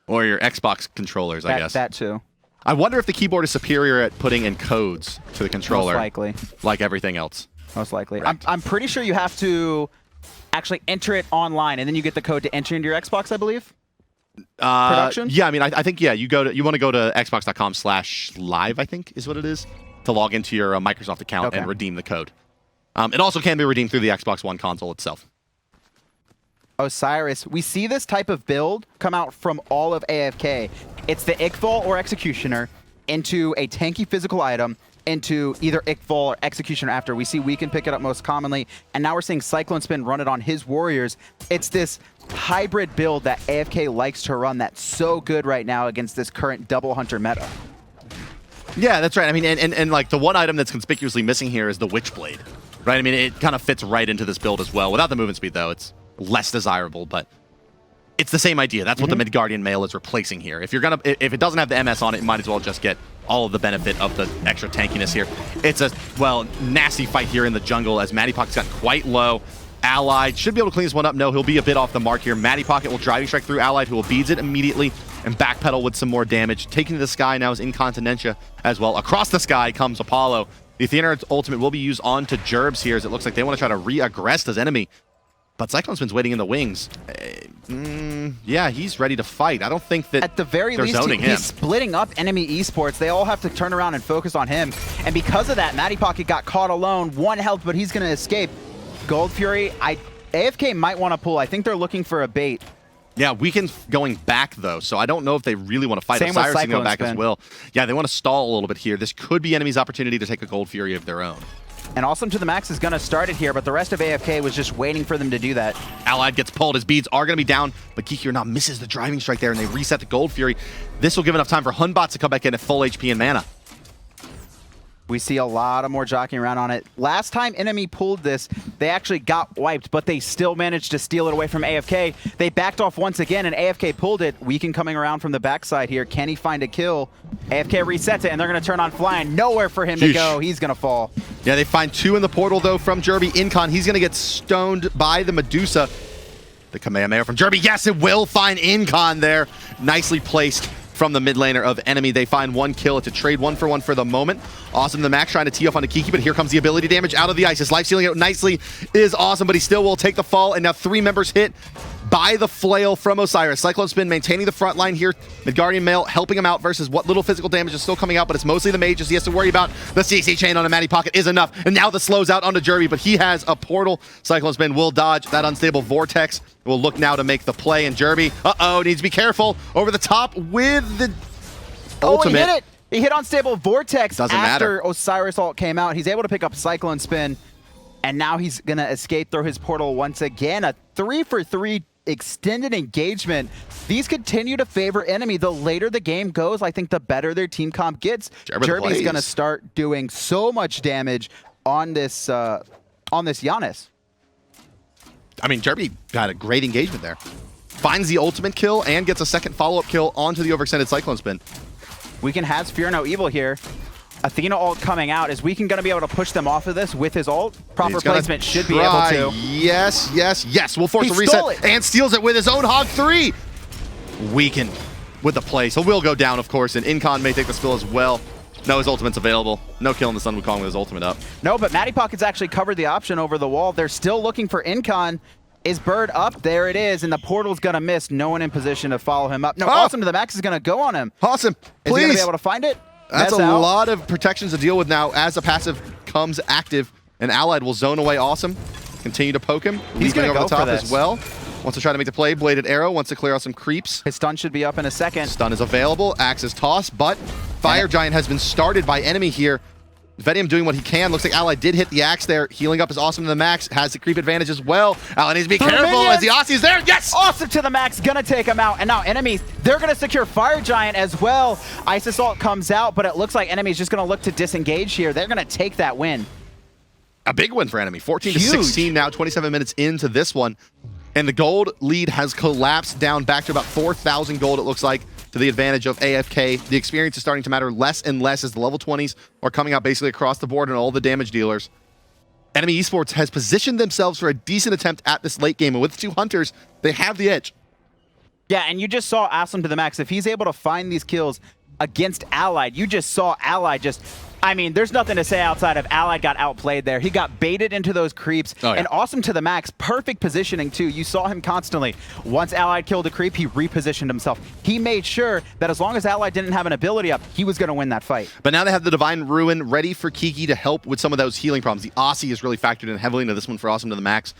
Or your Xbox controllers, I guess. That too. I wonder if the keyboard is superior at putting in codes to the controller. Most likely. Like everything else. Most likely. I'm pretty sure you have to actually enter it online, and then you get the code to enter into your Xbox, I believe. Production? Yeah, I mean, I think, yeah, you want to go to xbox.com/live, I think is what it is, to log into your Microsoft account and redeem the code. It also can be redeemed through the Xbox One console itself. Osiris. We see this type of build come out from all of AFK. It's the Ickfall or Executioner into a tanky physical item into either Ickfall or Executioner after. We see We can pick it up most commonly, and now we're seeing Cyclone Spin run it on his warriors. It's this hybrid build that AFK likes to run that's so good right now against this current double hunter meta. Yeah, that's right. I mean, and like the one item that's conspicuously missing here is the Witchblade, right? I mean, it kind of fits right into this build as well. Without the movement speed, though, it's less desirable, but it's the same idea. That's what the Midgardian Mail is replacing here. If it doesn't have the MS on it, you might as well just get all of the benefit of the extra tankiness here. It's a, well, nasty fight here in the jungle as Matty Pocket's got quite low. Allied should be able to clean this one up. No, he'll be a bit off the mark here. Matty Pocket will driving strike through Allied, who will beads it immediately and backpedal with some more damage. Taking to the sky now is Incontinentia as well. Across the sky comes Apollo. The Athena ultimate will be used on to Gerbs here as it looks like they want to try to re-aggress this enemy. But Cyclone Spin's waiting in the wings. Yeah, he's ready to fight. I don't think that at the very least, he's splitting up enemy esports. They all have to turn around and focus on him. And because of that, Matty Pocket got caught alone. 1 health, but he's going to escape. Gold Fury, AFK might want to pull. I think they're looking for a bait. Yeah, Weekend's going back, though, so I don't know if they really want to fight. Same with Osiris can go Cyclone back Spin. as well. Yeah, they want to stall a little bit here. This could be enemy's opportunity to take a Gold Fury of their own. And Awesome to the Max is going to start it here, but the rest of AFK was just waiting for them to do that. Allied gets pulled. His beads are going to be down, but Kiki or not misses the driving strike there, and they reset the Gold Fury. This will give enough time for Hunbot to come back in at full HP and mana. We see a lot of more jockeying around on it. Last time enemy pulled this, they actually got wiped, but they still managed to steal it away from AFK. They backed off once again, and AFK pulled it. Weekend coming around from the backside here. Can he find a kill? AFK resets it, and they're going to turn on Flying. Nowhere for him to go. He's going to fall. Yeah, they find 2 in the portal, though, from Jerby. Incon, he's going to get stoned by the Medusa. The Kamehameha from Jerby. Yes, it will find Incon there. Nicely placed from the mid laner of enemy. They find 1 kill. It's a trade 1-for-1 for the moment. Awesome the Max trying to tee off onto Kiki, but here comes the ability damage out of the ice. His life stealing out nicely is awesome, but he still will take the fall, and now 3 members hit by the flail from Osiris. Cyclone Spin maintaining the front line here. Midgardian Mail helping him out versus what little physical damage is still coming out, but it's mostly the mages he has to worry about. The CC chain on a Matty Pocket is enough, and now the slows out onto Jerby, but he has a portal. Cyclone Spin will dodge that unstable vortex. Will look now to make the play, and Jerby, needs to be careful over the top with the ultimate. He hit it! He hit unstable vortex Doesn't after matter. Osiris ult came out. He's able to pick up Cyclone Spin, and now he's going to escape through his portal once again. A 3-for-3 extended engagement. These continue to favor enemy. The later the game goes, I think the better their team comp gets. Jerby's going to start doing so much damage on this Janus. I mean, Jerby had a great engagement there. Finds the ultimate kill and gets a second follow-up kill onto the overextended Cyclone Spin. Weekend has Fear No Evil here. Athena ult coming out. Is Weekend going to be able to push them off of this with his ult? Proper placement should be able to. Yes, yes, yes. We'll force a reset and steals it with his own Hog 3. Weekend with the play. So will go down, of course, and Incon may take the spill as well. No, his ultimate's available. No kill in the Sun Wukong with his ultimate up. No, but Matty Pocket's actually covered the option over the wall. They're still looking for Incon. Is Bird up? There it is, and the portal's going to miss. No one in position to follow him up. No, Awesome to the Max is going to go on him. Awesome, please. Is he going to be able to find it? That's a lot of protections to deal with now as the passive comes active, and Allied will zone away Awesome. Continue to poke him. He's going to go over the top for this as well. Wants to try to make the play. Bladed Arrow wants to clear out some creeps. His stun should be up in a second. Stun is available. Axe is tossed, but Fire Giant has been started by enemy here. Vedium doing what he can. Looks like Allied did hit the Axe there. Healing up is Awesome to the Max. Has the creep advantage as well. Allied needs to be careful as the Aussie's there. Yes! Awesome to the Max. Gonna take him out. And now enemies, they're gonna secure Fire Giant as well. Ice Assault comes out, but it looks like enemies just gonna look to disengage here. They're gonna take that win. A big win for enemy. 14-16 now, 27 minutes into this one. And the gold lead has collapsed down back to about 4,000 gold, it looks like, to the advantage of AFK. The experience is starting to matter less and less as the level 20s are coming out basically across the board and all the damage dealers. Enemy Esports has positioned themselves for a decent attempt at this late game, and with 2 hunters, they have the edge. Yeah, and you just saw Awesome to the Max. If he's able to find these kills against Allied, you just saw Allied just... I mean, there's nothing to say outside of Allied got outplayed there. He got baited into those creeps. And Awesome to the Max, perfect positioning too. You saw him constantly. Once Allied killed a creep, he repositioned himself. He made sure that as long as Allied didn't have an ability up, he was going to win that fight. But now they have the Divine Ruin ready for Kiki to help with some of those healing problems. The Aussie is really factored in heavily into this one for Awesome to the Max.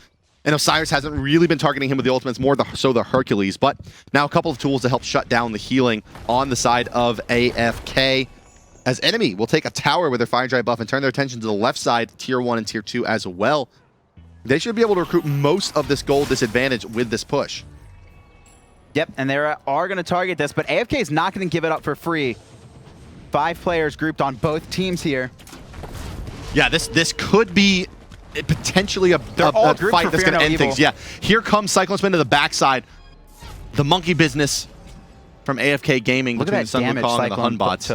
And Osiris hasn't really been targeting him with the ultimates, more so the Hercules. But now a couple of tools to help shut down the healing on the side of AFK. As enemy will take a tower with their Fire Giant buff and turn their attention to the left side, tier 1 and tier 2 as well. They should be able to recruit most of this gold disadvantage with this push. Yep, and they are going to target this, but AFK is not going to give it up for free. 5 players grouped on both teams here. Yeah, this could be potentially a fight that's going to end things. Yeah, here comes Cyclone Spin to the backside. The monkey business from AFK Gaming between the Sun Wukong and the Hun bots.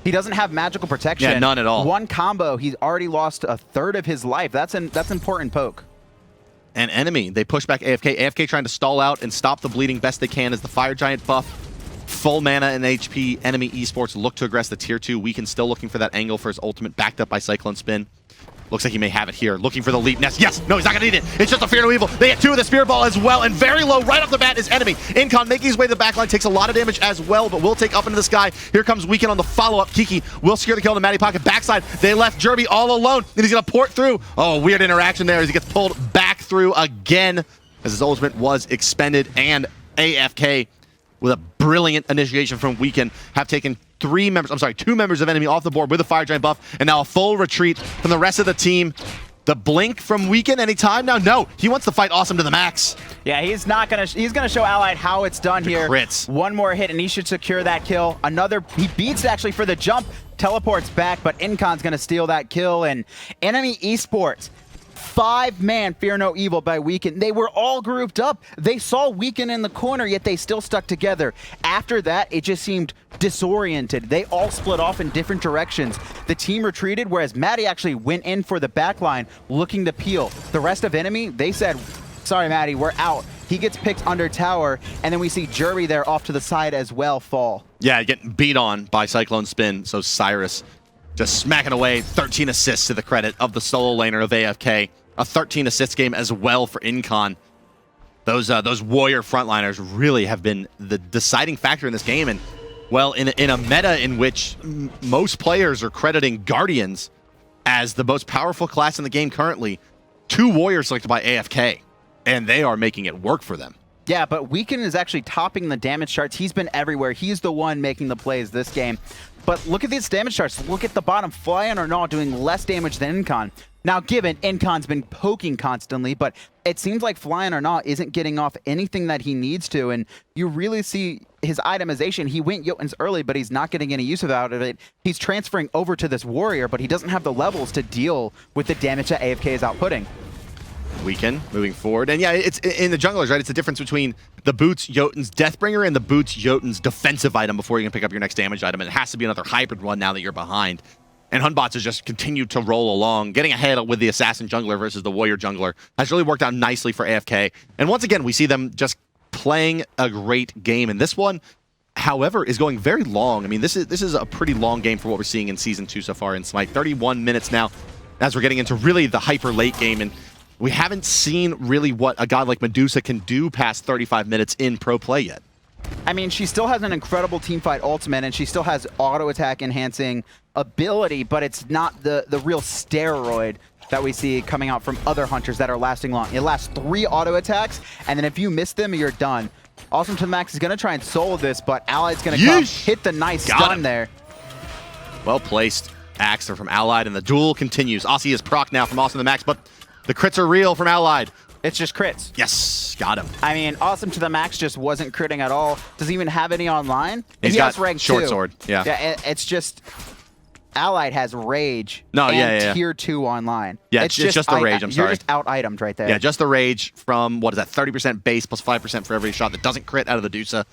He doesn't have magical protection. Yeah, none at all. One combo, he's already lost a third of his life. That's important poke. And enemy, they push back AFK. AFK trying to stall out and stop the bleeding best they can as the Fire Giant buff. Full mana and HP. Enemy Esports look to aggress the tier 2. Weekend still looking for that angle for his ultimate, backed up by Cyclone Spin. Looks like he may have it here. Looking for the leap nest. Yes! No, he's not going to need it. It's just a Fear No Evil. They get 2 with the Spirit Ball as well. And very low right off the bat is enemy. Incon making his way to the backline. Takes a lot of damage as well, but will take up into the sky. Here comes Weekend on the follow-up. Kiki will secure the kill in the Matty Pocket. Backside, they left Jerby all alone. And he's going to port through. Oh, weird interaction there as he gets pulled back through again as his ultimate was expended. And AFK, with a brilliant initiation from Weekend, have taken 2 members of enemy off the board with a Fire Giant buff. And now a full retreat from the rest of the team. The blink from Weekend anytime now? No, he wants to fight Awesome to the max. Yeah, he's gonna show Allied how it's done here. Crits. One more hit and he should secure that kill. He beats actually for the jump, teleports back, but Incon's gonna steal that kill. And enemy Esports, 5-man Fear No Evil by Weekend. They were all grouped up. They saw Weekend in the corner, yet they still stuck together. After that, it just seemed disoriented. They all split off in different directions. The team retreated, whereas Maddie actually went in for the backline, looking to peel. The rest of enemy, they said, sorry, Maddie, we're out. He gets picked under tower, and then we see Jerby there off to the side as well fall. Yeah, getting beat on by Cyclone Spin, so Cyrus just smacking away. 13 assists to the credit of the solo laner of AFK. A 13 assist game as well for Incon. Those warrior frontliners really have been the deciding factor in this game. And, well, in a meta in which most players are crediting Guardians as the most powerful class in the game currently, 2 warriors selected by AFK, and they are making it work for them. Yeah, but Weekend is actually topping the damage charts. He's been everywhere. He's the one making the plays this game. But look at these damage charts. Look at the bottom. Flying or not, doing less damage than Incon. Now, given Incon's been poking constantly, but it seems like Flying or Not isn't getting off anything that he needs to, and you really see his itemization. He went Jotuns early, but he's not getting any use out of it. He's transferring over to this Warrior, but he doesn't have the levels to deal with the damage that AFK is outputting. Weekend moving forward. And yeah, it's in the junglers, right? It's the difference between the Boots Jotun's Deathbringer and the Boots Jotun's defensive item before you can pick up your next damage item. And it has to be another hybrid one now that you're behind. And Hunbots has just continued to roll along, getting ahead with the Assassin Jungler versus the Warrior Jungler. Has really worked out nicely for AFK. And once again, we see them just playing a great game. And this one, however, is going very long. I mean, this is a pretty long game for what we're seeing in Season 2 so far in Smite. 31 minutes now as we're getting into really the hyper late game. And we haven't seen really what a god like Medusa can do past 35 minutes in pro play yet. I mean, she still has an incredible teamfight ultimate, and she still has auto attack enhancing ability, but it's not the real steroid that we see coming out from other hunters that are lasting long. It lasts 3 auto attacks, and then if you miss them, you're done. Awesome to the Max is going to try and solo this, but Allied's going to come hit the nice stun there. Well placed. Axe from Allied, and the duel continues. Aussie is proc now from Awesome to the Max, but the crits are real from Allied. It's just crits. Yes, got him. I mean, Awesome to the Max just wasn't critting at all. Does he even have any online? He has got rank short 2. sword. Yeah. Yeah, it's just Allied has Rage. No, and tier 2 online. Yeah, it's just the Rage. I'm sorry. You're just out-itemed right there. Yeah, just the Rage from, what is that, 30% base plus 5% for every shot that doesn't crit out of the Medusa.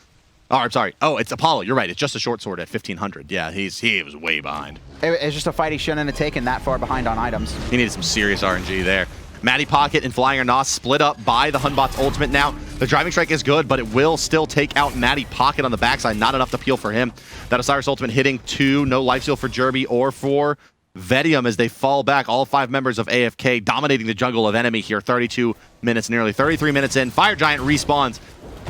Oh, I'm sorry. Oh, it's Apollo. You're right. It's just a short sword at 1500. Yeah, he was way behind. It's just a fight he shouldn't have taken that far behind on items. He needed some serious RNG there. Matty Pocket and Flying or Not split up by the Hunbot's ultimate now. The Driving Strike is good, but it will still take out Matty Pocket on the backside. Not enough to peel for him. That Osiris ultimate hitting 2. No life steal for Jerby or for Vedium as they fall back. All 5 members of AFK dominating the jungle of enemy here. 32 minutes, nearly 33 minutes in. Fire Giant respawns.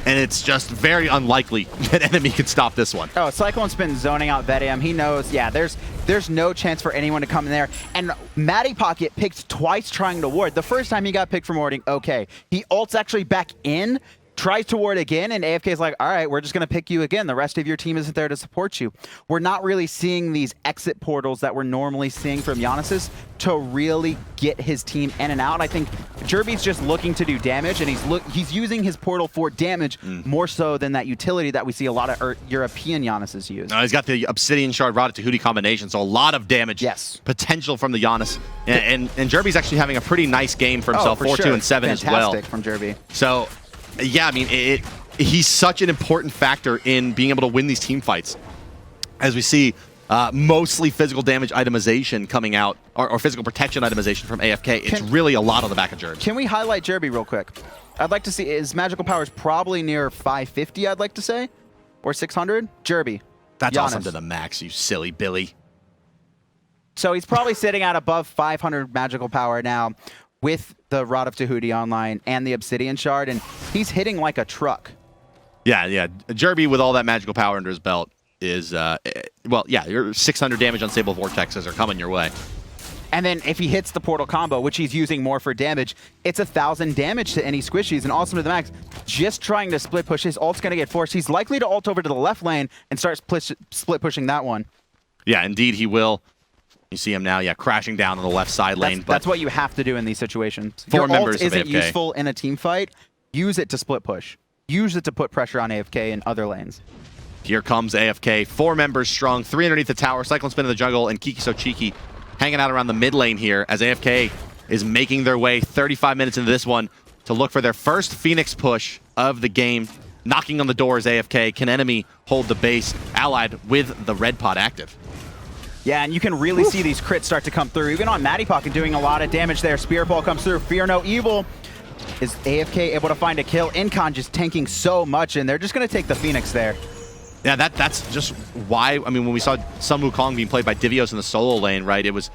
and it's just very unlikely that enemy can stop this one. Oh, Cyclone's been zoning out Vedium. He knows, yeah, there's no chance for anyone to come in there. And Matty Pocket picked twice trying to ward. The first time he got picked from warding, okay. He ults actually back in, tries to ward again, and AFK's like, all right, we're just going to pick you again. The rest of your team isn't there to support you. We're not really seeing these exit portals that we're normally seeing from Janus's to really get his team in and out. I think Jerby's just looking to do damage, and he's using his portal for damage more so than that utility that we see a lot of European Janus's use. He's got the Obsidian Shard Rod to Hootie combination, so a lot of damage potential from the Janus. And Jerby's actually having a pretty nice game for himself, 4-2 and 7 as well. Fantastic from Jerby. So, yeah, I mean, he's such an important factor in being able to win these team fights. As we see, mostly physical damage itemization coming out, or physical protection itemization from AFK. It's really a lot on the back of Jerby. Can we highlight Jerby real quick? I'd like to see, his magical power is probably near 550, I'd like to say, or 600. Jerby. That's Janus. awesome to the max, you silly Billy. So he's probably sitting at above 500 magical power now, with the Rod of Tahuti online and the Obsidian Shard, and he's hitting like a truck. Yeah. Jerby with all that magical power under his belt is, well, yeah, your 600 damage unstable vortexes are coming your way. And then if he hits the portal combo, which he's using more for damage, it's 1,000 damage to any squishies, and awesome to the max. Just trying to split push, his ult's going to get forced. He's likely to ult over to the left lane and start split pushing that one. Yeah, indeed he will. You see him now, yeah, crashing down on the left side lane. That's what you have to do in these situations. Four Your members ult of isn't AFK. useful in a team fight. Use it to split push. Use it to put pressure on AFK in other lanes. Here comes AFK, 4 members strong, 3 underneath the tower, Cyclone Spin in the jungle, and Kiki So Cheeky hanging out around the mid lane here as AFK is making their way 35 minutes into this one to look for their first Phoenix push of the game. Knocking on the door is AFK. Can enemy hold the base? Allied with the red pod active. Yeah, and you can really see these crits start to come through. Even on Matty Pocket doing a lot of damage there. Spirit Ball comes through. Fear No Evil. Is AFK able to find a kill? Incon just tanking so much, and they're just going to take the Phoenix there. Yeah, that's just why, I mean, when we saw Sun Wukong being played by Divios in the solo lane, right, it was,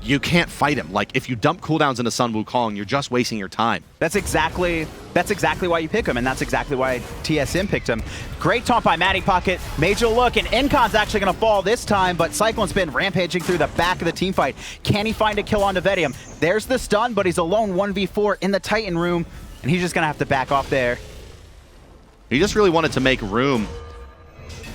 you can't fight him. Like, if you dump cooldowns into Sun Wukong, you're just wasting your time. That's exactly why you pick him, and that's exactly why TSM picked him. Great taunt by Matty Pocket. Major look, and Incon's actually going to fall this time, but Cyclone's been rampaging through the back of the team fight. Can he find a kill onto Vedium? There's the stun, but he's alone 1v4 in the Titan room, and he's just going to have to back off there. He just really wanted to make room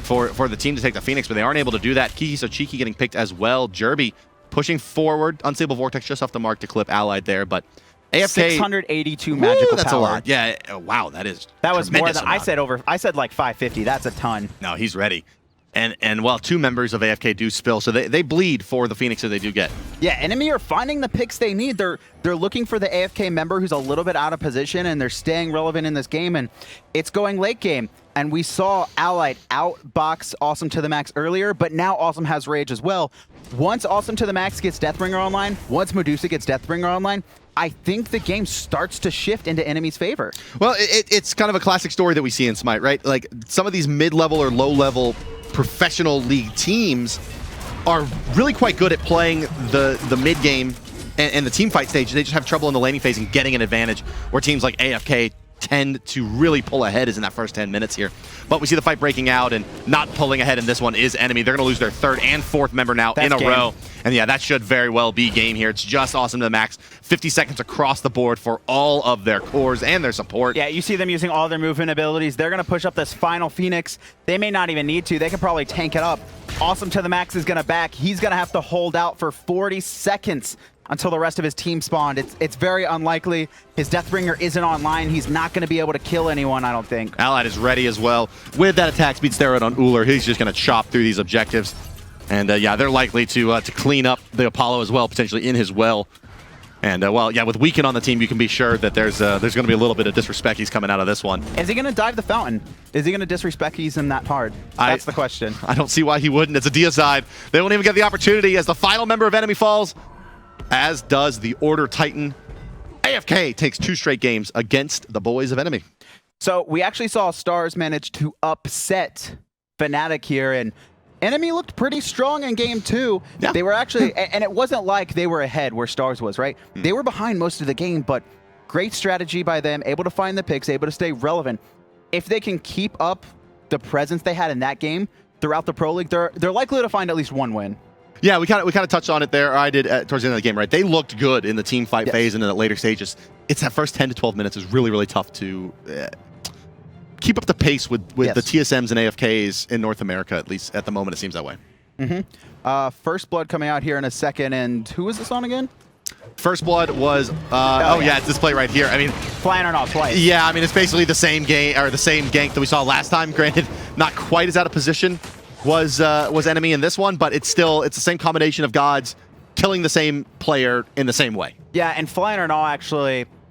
for the team to take the Phoenix, but they aren't able to do that. Kiki So Cheeky getting picked as well. Jerby pushing forward. Unstable Vortex just off the mark to clip Allied there, but AFK... 682 magical power. That's a lot. Yeah, wow, that was more than I said. I said like 550. That's a ton. No, he's ready. And well, 2 members of AFK do spill, so they bleed for the Phoenix that they do get. Yeah, enemy are finding the picks they need. They're looking for the AFK member who's a little bit out of position, and they're staying relevant in this game, and it's going late game. And we saw Allied outbox Awesome to the Max earlier, but now Awesome has Rage as well. Once Awesome to the Max gets Deathbringer online, once Medusa gets Deathbringer online, I think the game starts to shift into enemy's favor. Well, it's kind of a classic story that we see in Smite, right? Like, some of these mid-level or low-level professional league teams are really quite good at playing the mid-game and the team fight stage. They just have trouble in the laning phase and getting an advantage, where teams like AFK tend to really pull ahead is in that first 10 minutes here. But we see the fight breaking out, and not pulling ahead in this one is enemy. They're going to lose their 3rd and 4th member now in a row. And yeah, that should very well be game here. It's just Awesome to the Max. 50 seconds across the board for all of their cores and their support. Yeah, you see them using all their movement abilities. They're going to push up this final Phoenix. They may not even need to. They can probably tank it up. Awesome to the Max is going to back. He's going to have to hold out for 40 seconds until the rest of his team spawned. It's very unlikely. His Deathbringer isn't online. He's not going to be able to kill anyone, I don't think. Allied is ready as well. With that attack speed steroid on Ullr, he's just going to chop through these objectives. And yeah, they're likely to clean up the Apollo as well, potentially in his well. And well, yeah, with Weekend on the team, you can be sure that there's going to be a little bit of disrespect he's coming out of this one. Is he going to dive the fountain? Is he going to disrespect him that hard? That's the question. I don't see why he wouldn't. It's a deicide. They won't even get the opportunity as the final member of enemy falls, as does the Order Titan. AFK takes 2 straight games against the boys of enemy. So we actually saw Stars manage to upset Fnatic here, and enemy looked pretty strong in game 2. Yeah. They were actually, and it wasn't like they were ahead where Stars was, right? They were behind most of the game, but great strategy by them, able to find the picks, able to stay relevant. if they can keep up the presence they had in that game throughout the Pro League, they're likely to find at least one win. Yeah, we kind of touched on it there. Or I did towards the end of the game, right? They looked good in the team fight phase and in the later stages. It's that first 10 to 12 minutes is really, really tough to keep up the pace with the TSMs and AFKs in North America, at least at the moment. It seems that way. First Blood coming out here in a second, and who was this on again? First Blood was yeah, it's this play right here. I mean, flying or not twice. Yeah, I mean, it's basically the same game or the same gank that we saw last time. Granted, not quite as out of position was enemy in this one, but it's the same combination of gods killing the same player in the same way. Yeah, and Flying or not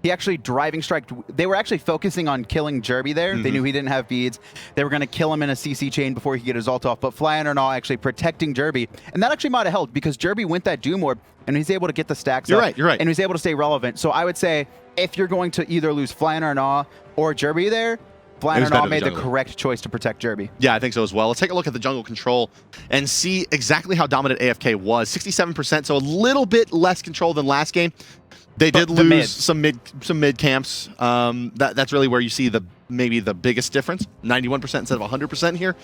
he actually driving strike. They were actually focusing on killing Jerby there. They knew he didn't have beads. They were going to kill him in a CC chain before he could get his ult off. But Flying or not actually protecting Jerby, and that actually might have helped because Jerby went that Doom Orb and he's able to get the stacks up. You're right. And he's able to stay relevant. So I would say if you're going to either lose Flying or not or Jerby there, Flying or not made the correct choice to protect Jerby. Yeah, I think so as well. Let's take a look at the jungle control and see exactly how dominant AFK was. 67%, so a little bit less control than last game. They did lose some mid camps. That's really where you see maybe the biggest difference. 91% instead of 100% here.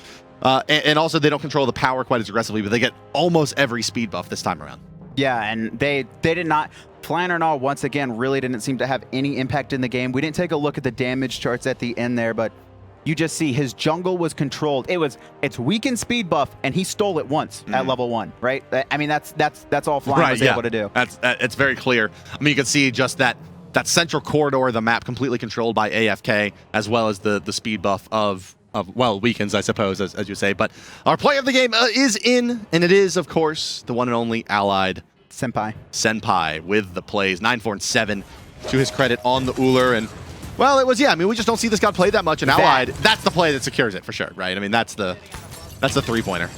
And also they don't control the power quite as aggressively, but they get almost every speed buff this time around. Yeah, and they did not. Flying or not, once again, really didn't seem to have any impact in the game. We didn't take a look at the damage charts at the end there, but you just see his jungle was controlled. It's weakened speed buff, and he stole it once at level 1, right? I mean, that's all Flying was able to do. It's very clear. I mean, you can see just that central corridor of the map completely controlled by AFK, as well as the speed buff of well, weakens, I suppose, as you say. But our player of the game is in, and it is, of course, the one and only Allied Senpai with the plays 9, 4, and 7 to his credit on the Ullr. And well, it was, I mean, we just don't see this god play that much in Allied. That's the play that secures it for sure, right? I mean, that's the 3-pointer.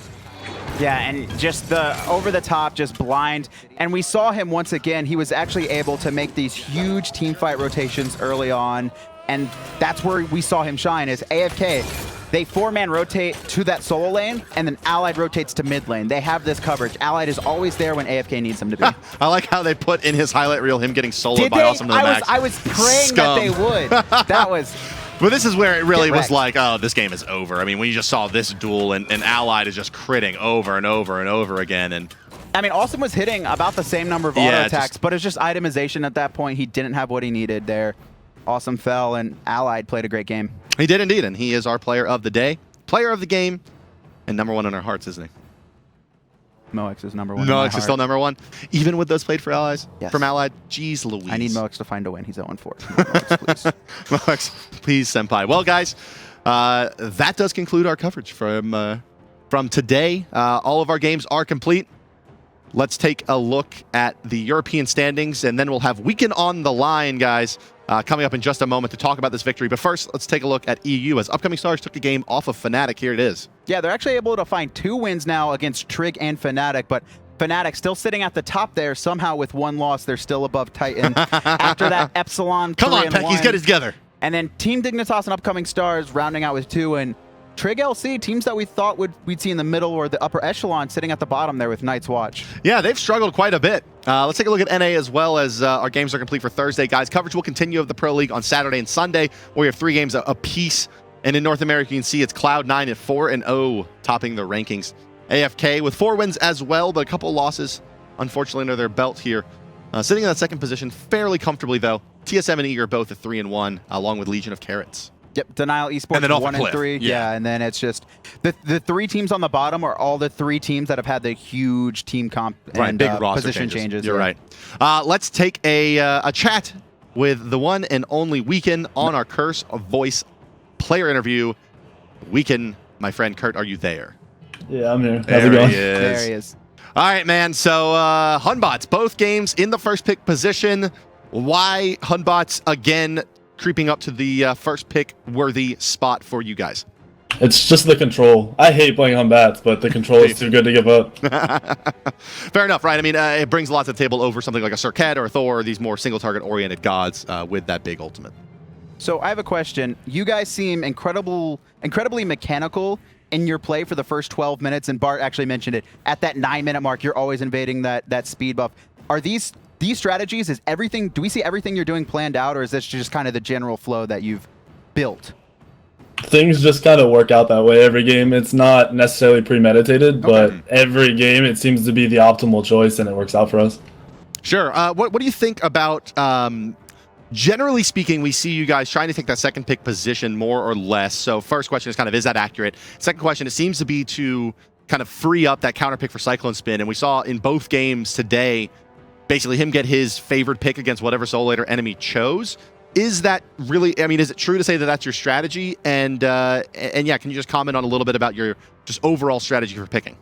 Yeah, and just the over the top, just blind. And we saw him once again. He was actually able to make these huge team fight rotations early on. And that's where we saw him shine is AFK. They 4-man rotate to that solo lane, and then Allied rotates to mid lane. They have this coverage. Allied is always there when AFK needs him to be. I like how they put in his highlight reel him getting soloed by Awesome to the max. I was praying that they would. That was... But this is where it really was like, oh, this game is over. I mean, when you just saw this duel, and Allied is just critting over and over and over again. And I mean, Awesome was hitting about the same number of auto attacks, but it's just itemization at that point. He didn't have what he needed there. Awesome fell, and Allied played a great game. He did indeed, and he is our player of the day, player of the game, and #1 in our hearts, isn't he? Moex is #1. Moex is still #1, even with those played for Allies. Yes. From Allied. Jeez Louise. I need Moex to find a win. He's 0-4. Moex, please. Moex, please, Senpai. Well, guys, that does conclude our coverage from today. All of our games are complete. Let's take a look at the European standings, and then we'll have Weekend on the line, guys, coming up in just a moment to talk about this victory. But first, let's take a look at EU as Upcoming Stars took a game off of Fnatic. Here it is. Yeah, they're actually able to find 2 wins now against Trig and Fnatic, but Fnatic still sitting at the top there. Somehow with 1 loss, they're still above Titan. After that Epsilon 3-1. Come on, Pecky's get it together. And then Team Dignitas and Upcoming Stars rounding out with 2, and Trig LC, teams that we thought we'd see in the middle or the upper echelon, sitting at the bottom there with Night's Watch. Yeah, they've struggled quite a bit. Let's take a look at NA as well as our games are complete for Thursday. Guys, coverage will continue of the Pro League on Saturday and Sunday, where we have 3 games apiece. And in North America, you can see it's Cloud9 at 4-0, topping the rankings. AFK with 4 wins as well, but a couple losses, unfortunately, under their belt here. Sitting in that second position fairly comfortably, though. TSM and Eager both at 3-1, along with Legion of Carrots. Yep, Denial Esports 1-3. Yeah, and then it's just the 3 teams on the bottom are all the 3 teams that have had the huge team comp and big roster position changes. You're right. Let's take a chat with the one and only Weekend on our Curse of Voice player interview. Weekend, my friend Kurt, are you there? Yeah, I'm here. How's it going? There he is. All right, man. So Hunbots, both games in the first pick position. Why Hunbots again creeping up to the first pick worthy spot for you guys? It's just the control. I hate playing on Batz, but the control is too good to give up. Fair enough, right? I mean, it brings lots to the table over something like a Circuit or a Thor, or these more single-target oriented gods with that big ultimate. So I have a question. You guys seem incredibly mechanical in your play for the first 12 minutes, and Bart actually mentioned it. At that 9-minute mark, you're always invading that speed buff. Are these strategies, do we see everything you're doing planned out, or is this just kind of the general flow that you've built? things just kind of work out that way every game. It's not necessarily premeditated, but every game it seems to be the optimal choice, and it works out for us. Sure. What do you think about, generally speaking, we see you guys trying to take that second pick position more or less. So first question is kind of, is that accurate? Second question, it seems to be to kind of free up that counter pick for Cyclone Spin. And we saw in both games today, basically him get his favored pick against whatever Soul Later enemy chose. Is that really, I mean, is it true to say that that's your strategy? And yeah, can you just comment on a little bit about your just overall strategy for picking?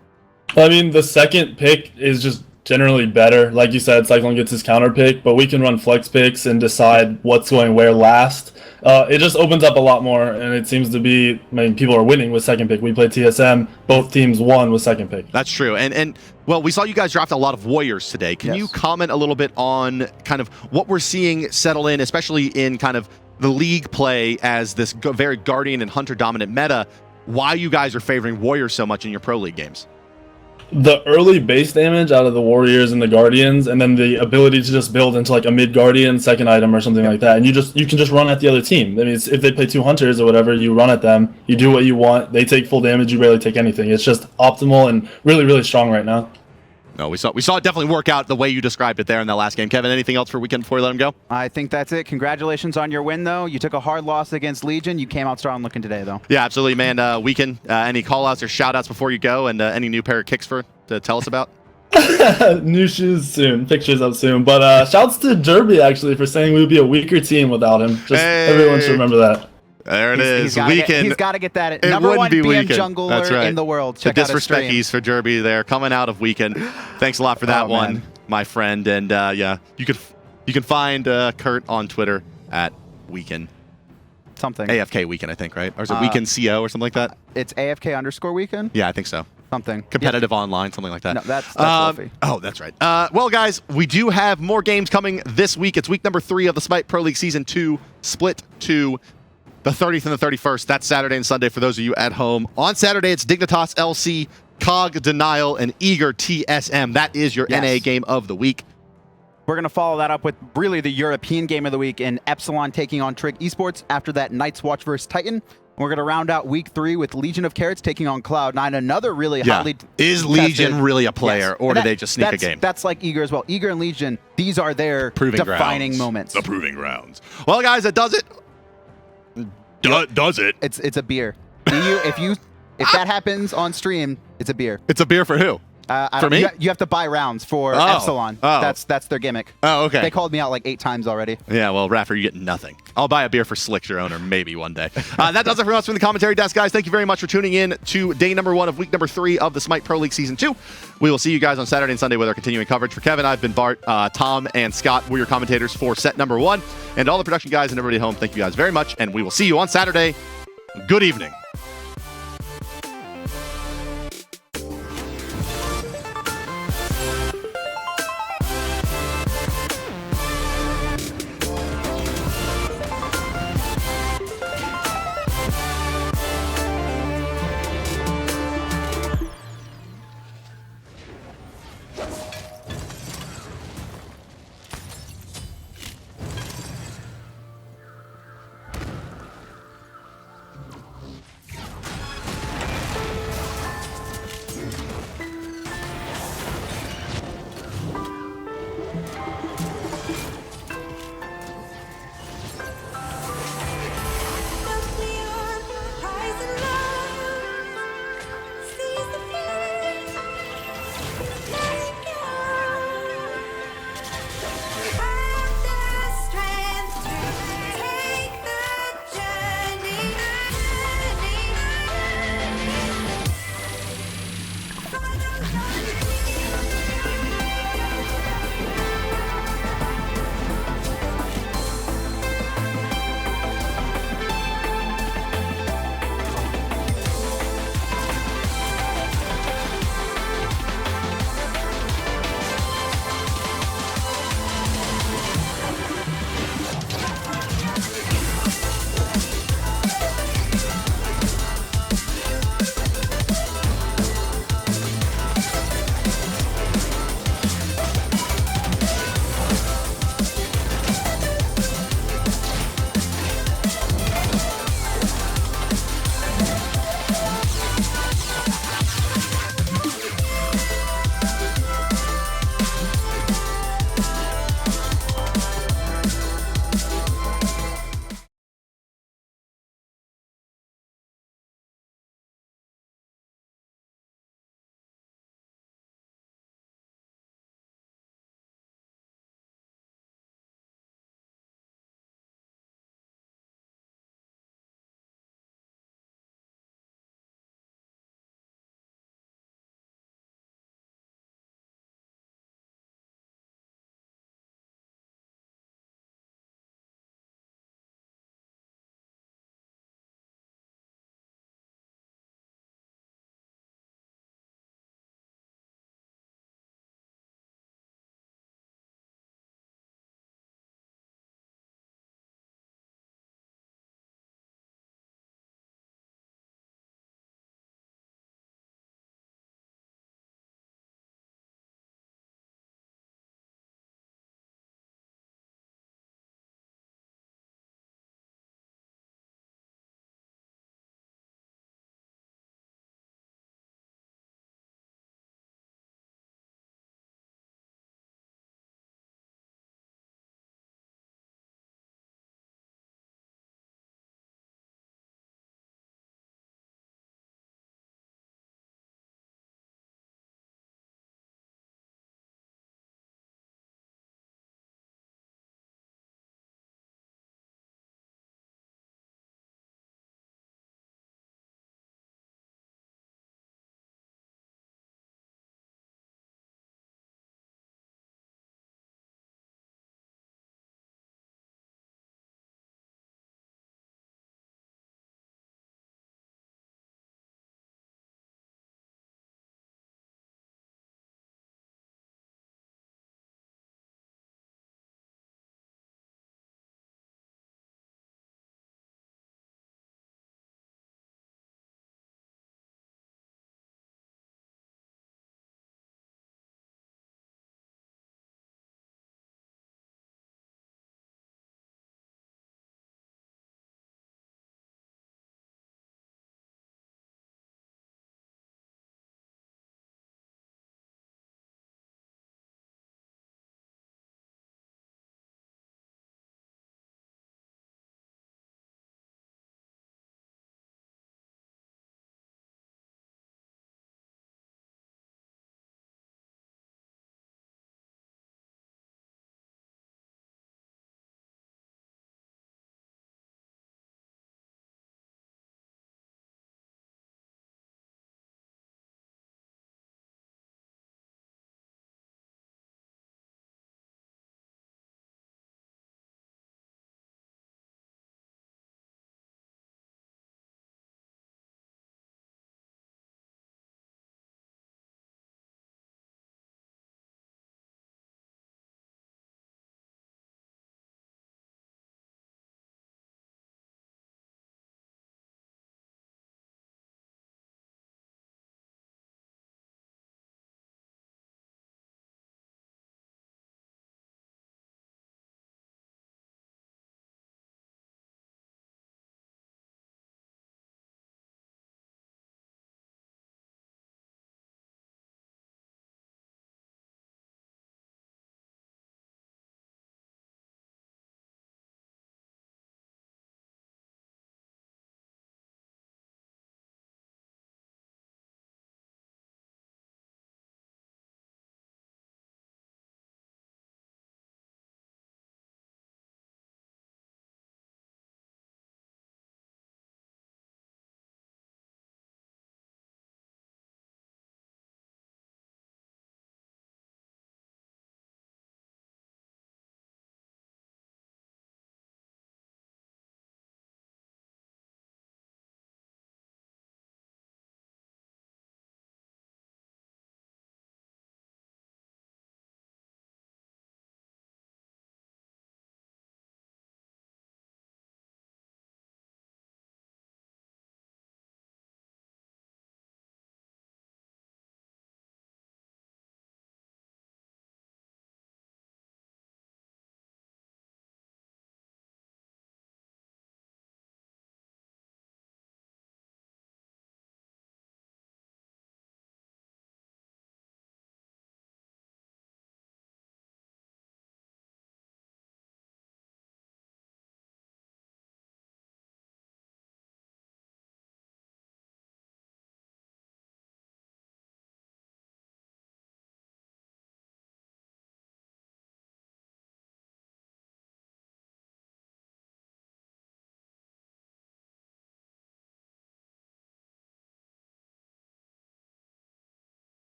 I mean, the second pick is just generally better. Like you said, Cyclone gets his counter pick, but we can run flex picks and decide what's going where last. It just opens up a lot more, and it seems to be, I mean, people are winning with second pick. We played TSM, both teams won with second pick. That's true. And well, we saw you guys draft a lot of Warriors today. Can you comment a little bit on kind of what we're seeing settle in, especially in kind of the league play as this very Guardian and Hunter dominant meta, why you guys are favoring Warriors so much in your Pro League games? The early base damage out of the Warriors and the Guardians, and then the ability to just build into like a mid Guardian second item or something like that, and you can just run at the other team. I mean, if they play 2 Hunters or whatever, you run at them, you do what you want, they take full damage, you barely take anything. It's just optimal and really, really strong right now. No, we saw it definitely work out the way you described it there in that last game. Kevin, anything else for Weekend before we let him go? I think that's it. Congratulations on your win, though. You took a hard loss against Legion. You came out strong looking today, though. Yeah, absolutely, man. Weekend, any call-outs or shout-outs before you go, and any new pair of kicks to tell us about? New shoes soon. Pictures up soon. But shouts to Derby, actually, for saying we would be a weaker team without him. Just everyone should remember that. There it is. He's got to get that. Number one BM jungler in the world. Check out his stream. Disrespecties for Derby there, coming out of Weekend. Thanks a lot for that one, my friend. And yeah, you can find Kurt on Twitter at Weekend. Something. AFK Weekend, I think, right? Or is it Weekend CO or something like that? It's AFK_Weekend? Yeah, I think so. Something. Competitive online, something like that. No, that's Wolfie. Oh, that's right. Well, guys, we do have more games coming this week. It's week number 3 of the Smite Pro League Season 2, Split 2. The 30th and the 31st. That's Saturday and Sunday for those of you at home. On Saturday, it's Dignitas LC, COG Denial, and Eager TSM. That is your NA game of the week. We're going to follow that up with really the European game of the week in Epsilon taking on Trig Esports. After that, Night's Watch versus Titan. And we're going to round out week 3 with Legion of Carrots taking on Cloud9. Another really hotly Is Legion really a player, or do they just sneak a game? That's like Eager as well. Eager and Legion, these are their defining moments. The proving grounds. Well, guys, that does it. Does it? It's a beer. If that happens on stream, it's a beer. It's a beer for who? For me? You have to buy rounds for Epsilon. That's their gimmick. Oh, okay. They called me out like 8 times already. Yeah, well, Raffer, you get nothing. I'll buy a beer for Slick, your owner, maybe one day. That does it for us from the commentary desk, guys. Thank you very much for tuning in to day number 1 of week number 3 of the Smite Pro League Season 2. We will see you guys on Saturday and Sunday with our continuing coverage. For Kevin, I've been Bart, Tom, and Scott were your commentators for set number 1. And all the production guys and everybody at home, thank you guys very much. And we will see you on Saturday. Good evening.